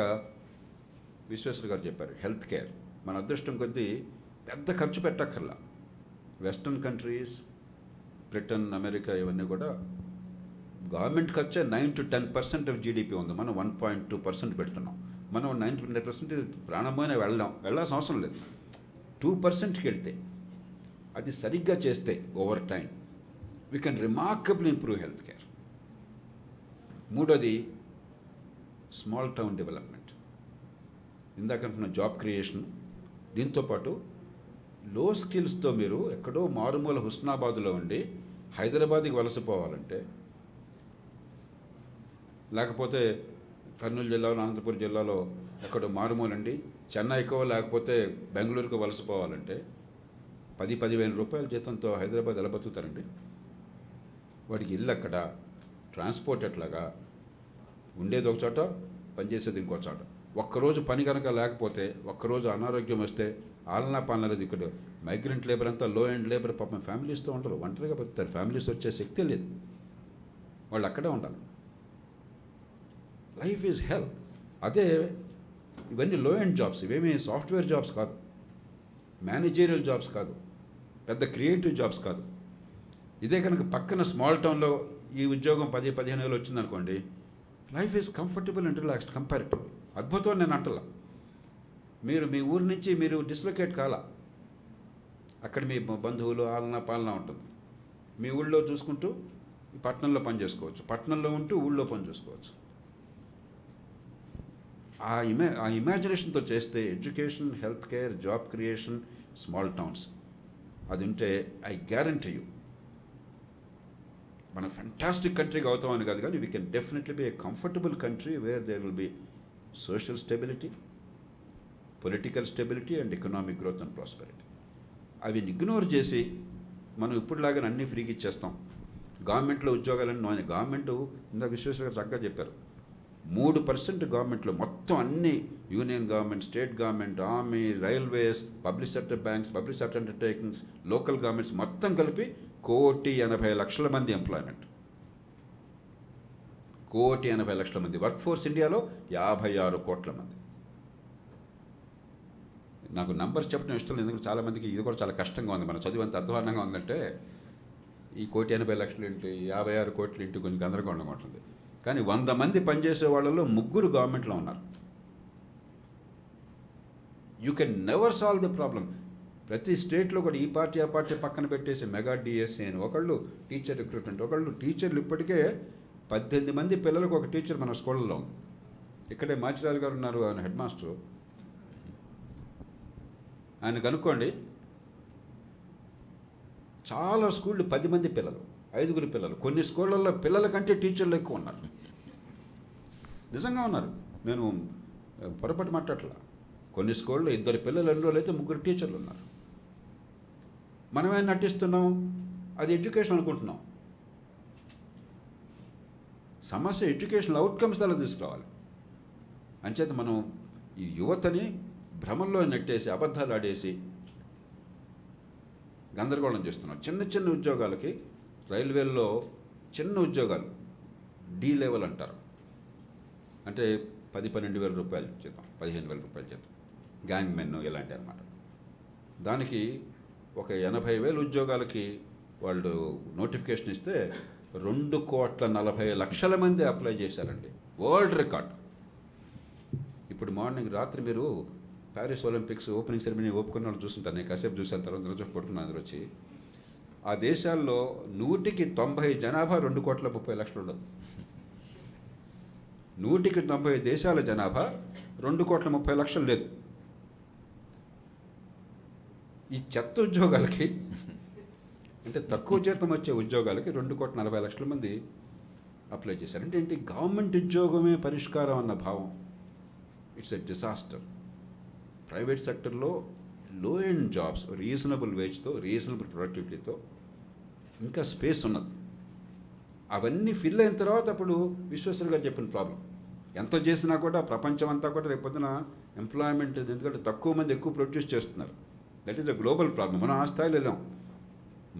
విశ్వేశ్వర్ గారు చెప్పారు, హెల్త్ కేర్. మన అదృష్టం కొద్దీ పెద్ద ఖర్చు పెట్టక్కర్లా. వెస్ట్రన్ కంట్రీస్, బ్రిటన్, అమెరికా ఇవన్నీ కూడా గవర్నమెంట్ ఖర్చే 9 to 10% ఆఫ్ జీడిపి ఉంది. మనం 1.2% పెడుతున్నాం. మనం 9% ప్రాణమైన వెళ్ళాల్సిన అవసరం లేదు. 2%కి వెళ్తే, అది సరిగ్గా చేస్తే over time we can remarkable improve health care. 3వది స్మాల్ టౌన్ డెవలప్మెంట్. ఇందాక అనుకున్న జాబ్ క్రియేషన్. దీంతోపాటు లో స్కిల్స్తో మీరు ఎక్కడో మారుమూల హుస్నాబాద్లో ఉండి హైదరాబాద్కి వలసపోవాలంటే, లేకపోతే కర్నూలు జిల్లాలో, అనంతపురం జిల్లాలో ఎక్కడో మారుమూలండి చెన్నైకో లేకపోతే బెంగళూరుకో వలసపోవాలంటే 10,000 రూపాయల జీతంతో హైదరాబాద్ ఎలా బతుకుతారండి? వాడికి ఇల్లు ఎక్కడ, ట్రాన్స్పోర్ట్ ఎట్లాగా, ఉండేది ఒక చోట, పనిచేసేది ఇంకో చోట. ఒక్కరోజు పని కనుక లేకపోతే, ఒక్కరోజు అనారోగ్యం వస్తే ఆలనా పాలనలేదు. ఇక్కడ మైగ్రెంట్ లేబర్ అంతా లో ఎండ్ లేబర్, పాపం ఫ్యామిలీస్తో ఉంటారు, ఒంటరిగా బతుకుతారు. ఫ్యామిలీస్ వచ్చే శక్తి లేదు, వాళ్ళు అక్కడే ఉండాలి. లైఫ్ ఈజ్ హెల్. అదే ఇవన్నీ లో ఎండ్ జాబ్స్, ఇవేమీ సాఫ్ట్వేర్ జాబ్స్ కాదు, మేనేజీరియల్ జాబ్స్ కాదు, పెద్ద క్రియేటివ్ జాబ్స్ కాదు. ఇదే కనుక పక్కన స్మాల్ టౌన్లో ఈ ఉద్యోగం 10-15 వేలు వచ్చిందనుకోండి, life is comfortable and relaxed comparative. అద్భుతం నేను అంటలా. మీరు మీ ఊరి నుంచి మీరు డిస్లొకేట్ కాలా, అక్కడ మీ బంధువులు ఆలనా పాలన ఉంటుంది. మీ ఊళ్ళో చూసుకుంటూ పట్టణంలో పని చేసుకోవచ్చు, పట్టణంలో ఉంటూ ఊళ్ళో పని చేసుకోవచ్చు. ఆ ఇమాజినేషన్తో చేస్తే education, health care, job creation, small towns, అది ఉంటే ఐ గ్యారంటీ యూ మన ఫెంటాస్టిక్ కంట్రీగా అవుతామని కాదు, కానీ we can definitely be a comfortable country where there will be social stability, political stability and economic growth and prosperity. అవి ignore చేసి మనం ఇప్పుడులాగా అన్నీ ఫ్రీకి ఇచ్చేస్తాం. గవర్నమెంట్లో ఉద్యోగాలని, గవర్నమెంట్ ఇందా విశ్వేశ్వర గారు చక్కగా చెప్పారు, 3% గవర్నమెంట్లో మొత్తం అన్ని union government, state government, army, railways, public sector banks, public sector undertakings, local governments మొత్తం కలిపి 1,80,00,000 మంది ఎంప్లాయ్మెంట్. 1,80,00,000 మంది వర్క్ ఫోర్స్. ఇండియాలో 56 కోట్ల మంది. నాకు నంబర్స్ చెప్పడం ఇష్టం లేదు, ఎందుకంటే చాలామందికి ఇది కూడా చాలా కష్టంగా ఉంది. మన చదువు అంత అధ్వానంగా ఉందంటే ఈ 1,80,00,000 ఏంటి, 56 కోట్లు ఏంటి, కొంచెం గందరగోళంగా ఉంటుంది. కానీ 100 మంది పనిచేసే వాళ్ళలో 3 గవర్నమెంట్లో ఉన్నారు. You can never solve the problem. ప్రతి స్టేట్లో కూడా ఈ పార్టీ ఆ పార్టీ పక్కన పెట్టేసి మెగా డిఎస్ఏ అని ఒకళ్ళు, టీచర్ రిక్రూట్మెంట్ ఒకళ్ళు. టీచర్లు ఇప్పటికే 18 మంది పిల్లలకు ఒక టీచర్ మన స్కూళ్ళలో ఉంది. ఇక్కడే మాచిరాజు గారు ఉన్నారు, ఆయన హెడ్ మాస్టరు. ఆయన కనుక్కోండి, చాలా స్కూళ్ళు 10 మంది పిల్లలు, 5 పిల్లలు. కొన్ని స్కూళ్ళల్లో పిల్లల కంటే టీచర్లు ఎక్కువ ఉన్నారు, నిజంగా ఉన్నారు. నేను పొరపాటు మాట్లాడలా. కొన్ని స్కూళ్ళలో 2 పిల్లలు, 2 రోజులు అయితే 3 టీచర్లు ఉన్నారు. మనమేం నటిస్తున్నాం, అది ఎడ్యుకేషన్ అనుకుంటున్నాం. సమస్య ఎడ్యుకేషనల్ అవుట్కమ్స్ అలా తీసుకురావాలి. అంచేత మనం ఈ యువతని భ్రమంలో నెట్టేసి, అబద్ధాలు ఆడేసి గందరగోళం చేస్తున్నాం. చిన్న చిన్న ఉద్యోగాలకి, రైల్వేల్లో చిన్న ఉద్యోగాలు డి లెవెల్ అంటారు, అంటే 10-12 వేల రూపాయలు జీతం, 15,000 రూపాయలు జీతం, గ్యాంగ్ మెన్ ఇలాంటి అన్నమాట. దానికి ఒక 80,000 ఉద్యోగాలకి వాళ్ళు నోటిఫికేషన్ ఇస్తే 2,40,00,000 మంది అప్లై చేశారండి, వరల్డ్ రికార్డ్. ఇప్పుడు మార్నింగ్ రాత్రి మీరు ప్యారిస్ ఒలింపిక్స్ ఓపెనింగ్ సెరమనీ ఒప్పుకున్న వాళ్ళు చూస్తుంటారు. నేను కాసేపు చూసాను, తర్వాత రోజు పడుకున్నాను. అందరూ వచ్చి ఆ దేశాల్లో 100కి 90 జనాభా 2,30,00,000 ఉండదు. 100కి 90 దేశాల జనాభా 2,30,00,000 లేదు. ఈ చెత్త ఉద్యోగాలకి, అంటే తక్కువ జీతం వచ్చే ఉద్యోగాలకి 2,40,00,000 మంది అప్లై చేశారు. అంటే ఏంటి, గవర్నమెంట్ ఉద్యోగమే పరిష్కారం అన్న భావం. It's a disaster. ప్రైవేట్ సెక్టర్లో లో ఎండ్ జాబ్స్, రీజనబుల్ వేజ్తో, రీజనబుల్ ప్రొడక్టివిటీతో ఇంకా స్పేస్ ఉన్నది. అవన్నీ ఫిల్ అయిన తర్వాత అప్పుడు విశ్వేశ్వర్ గారు చెప్పిన ప్రాబ్లం ఎంత చేసినా కూడా ప్రపంచం అంతా కూడా రేపొద్దున ఎంప్లాయ్మెంట్, ఎందుకంటే తక్కువ మంది ఎక్కువ ప్రొడ్యూస్ చేస్తున్నారు. That is the global problem. మనం ఆ స్థాయిలో వెళ్ళాం.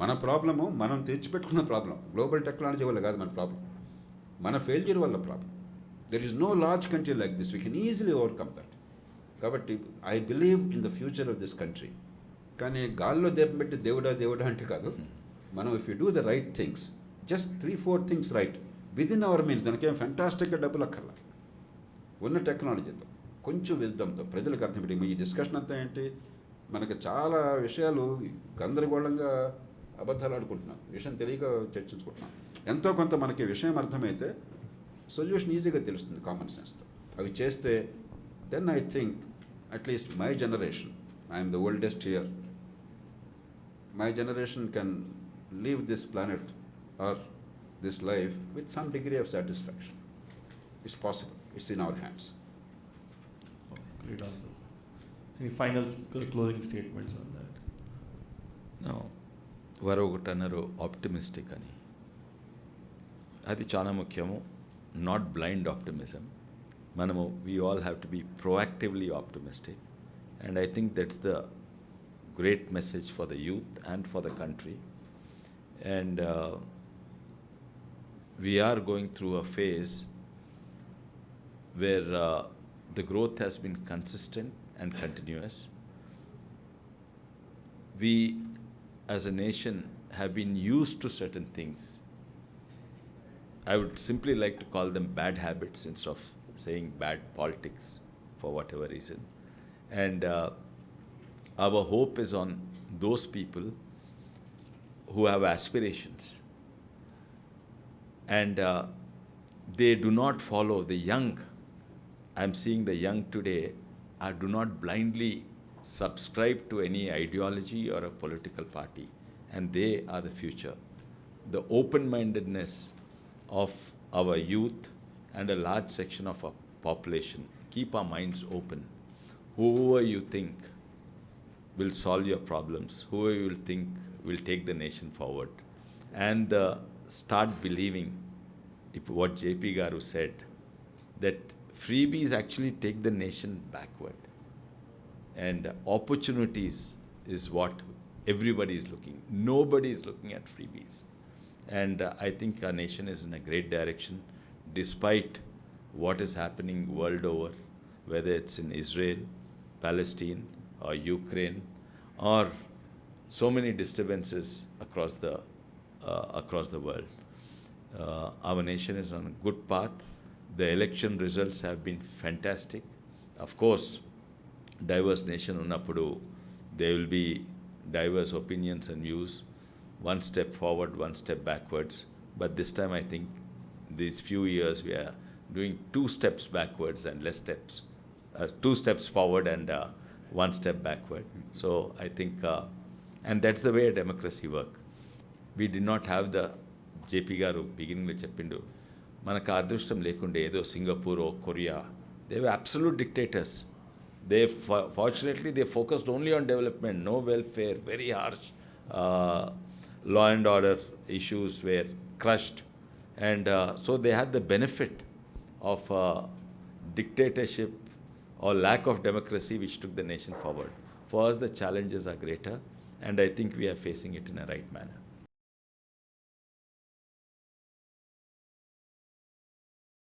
మన ప్రాబ్లము మనం తెచ్చిపెట్టుకున్న ప్రాబ్లం, గ్లోబల్ టెక్నాలజీ వల్ల కాదు మన ప్రాబ్లం, మన ఫెయిల్యూర్ వల్ల problem. There is no large country like this, we can easily overcome that. కాబట్టి I believe in the future of this country. కానీ గాల్లో దీపం పెట్టి దేవుడా దేవుడా అంటే కాదు. మనం if you do the right things, just 3-4 things right within our means, దానికేం ఫెంటాస్టిక్గా డబ్బులు అక్కర్లా, ఉన్న టెక్నాలజీతో కొంచెం విజ్డమ్తో ప్రజలకు అర్థం పెట్టి. ఈ డిస్కషన్ అంతా ఏంటి, మనకు చాలా విషయాలు గందరగోళంగా అబద్ధాలు ఆడుకుంటున్నాం, విషయం తెలియక చర్చించుకుంటున్నాం. ఎంతో కొంత మనకి విషయం అర్థమైతే సొల్యూషన్ ఈజీగా తెలుస్తుంది కామన్ సెన్స్తో. అవి చేస్తే then I think at least my generation, I'm the oldest here, my generation can leave this planet or this life with some degree of satisfaction. It's possible, it's in our hands. Great answers. Any final closing statements on that? No. వారు ఒకటి అన్నారు optimistic అని, అది చాలా ముఖ్యము. Not blind optimism. మనము we all have to be proactively optimistic, and I think that's the great message for the youth and for the country. And we are going through a phase where the growth has been consistent and continuous. We as a nation have been used to certain things. I would simply like to call them bad habits instead of saying bad politics for whatever reason. And our hope is on those people who have aspirations. And they do not follow the young. I'm seeing the young today do not blindly subscribe to any ideology or a political party, and they are the future. The open-mindedness of our youth and a large section of our population, keep our minds open. Whoever you think will solve your problems, whoever you will think will take the nation forward, and start believing what JP Garu said, that freebies actually take the nation backward, and opportunities is what everybody is looking. Nobody is looking at freebies, and I think our nation is in a great direction despite what is happening world over, whether it's in Israel, Palestine or Ukraine, or so many disturbances across the world. Our nation is on a good path. The election results have been fantastic. Of course, diverse nation unnappudu there will be diverse opinions and views, one step forward, one step backwards. But this time I think these few years we are doing 2 steps backwards and less steps, 2 steps forward and 1 step backward. So I think, and that's the way a democracy work. We did not have the JP గారు బిగినింగ్లో చెప్పిండు, మనకు అదృష్టం లేకుండే ఏదో Singapore Korea, they were absolute dictators. They fortunately they focused only on development, no welfare, very harsh law and order issues were crushed, and so they had the benefit of dictatorship or lack of democracy which took the nation forward. For us the challenges are greater, and I think we are facing it in a right manner.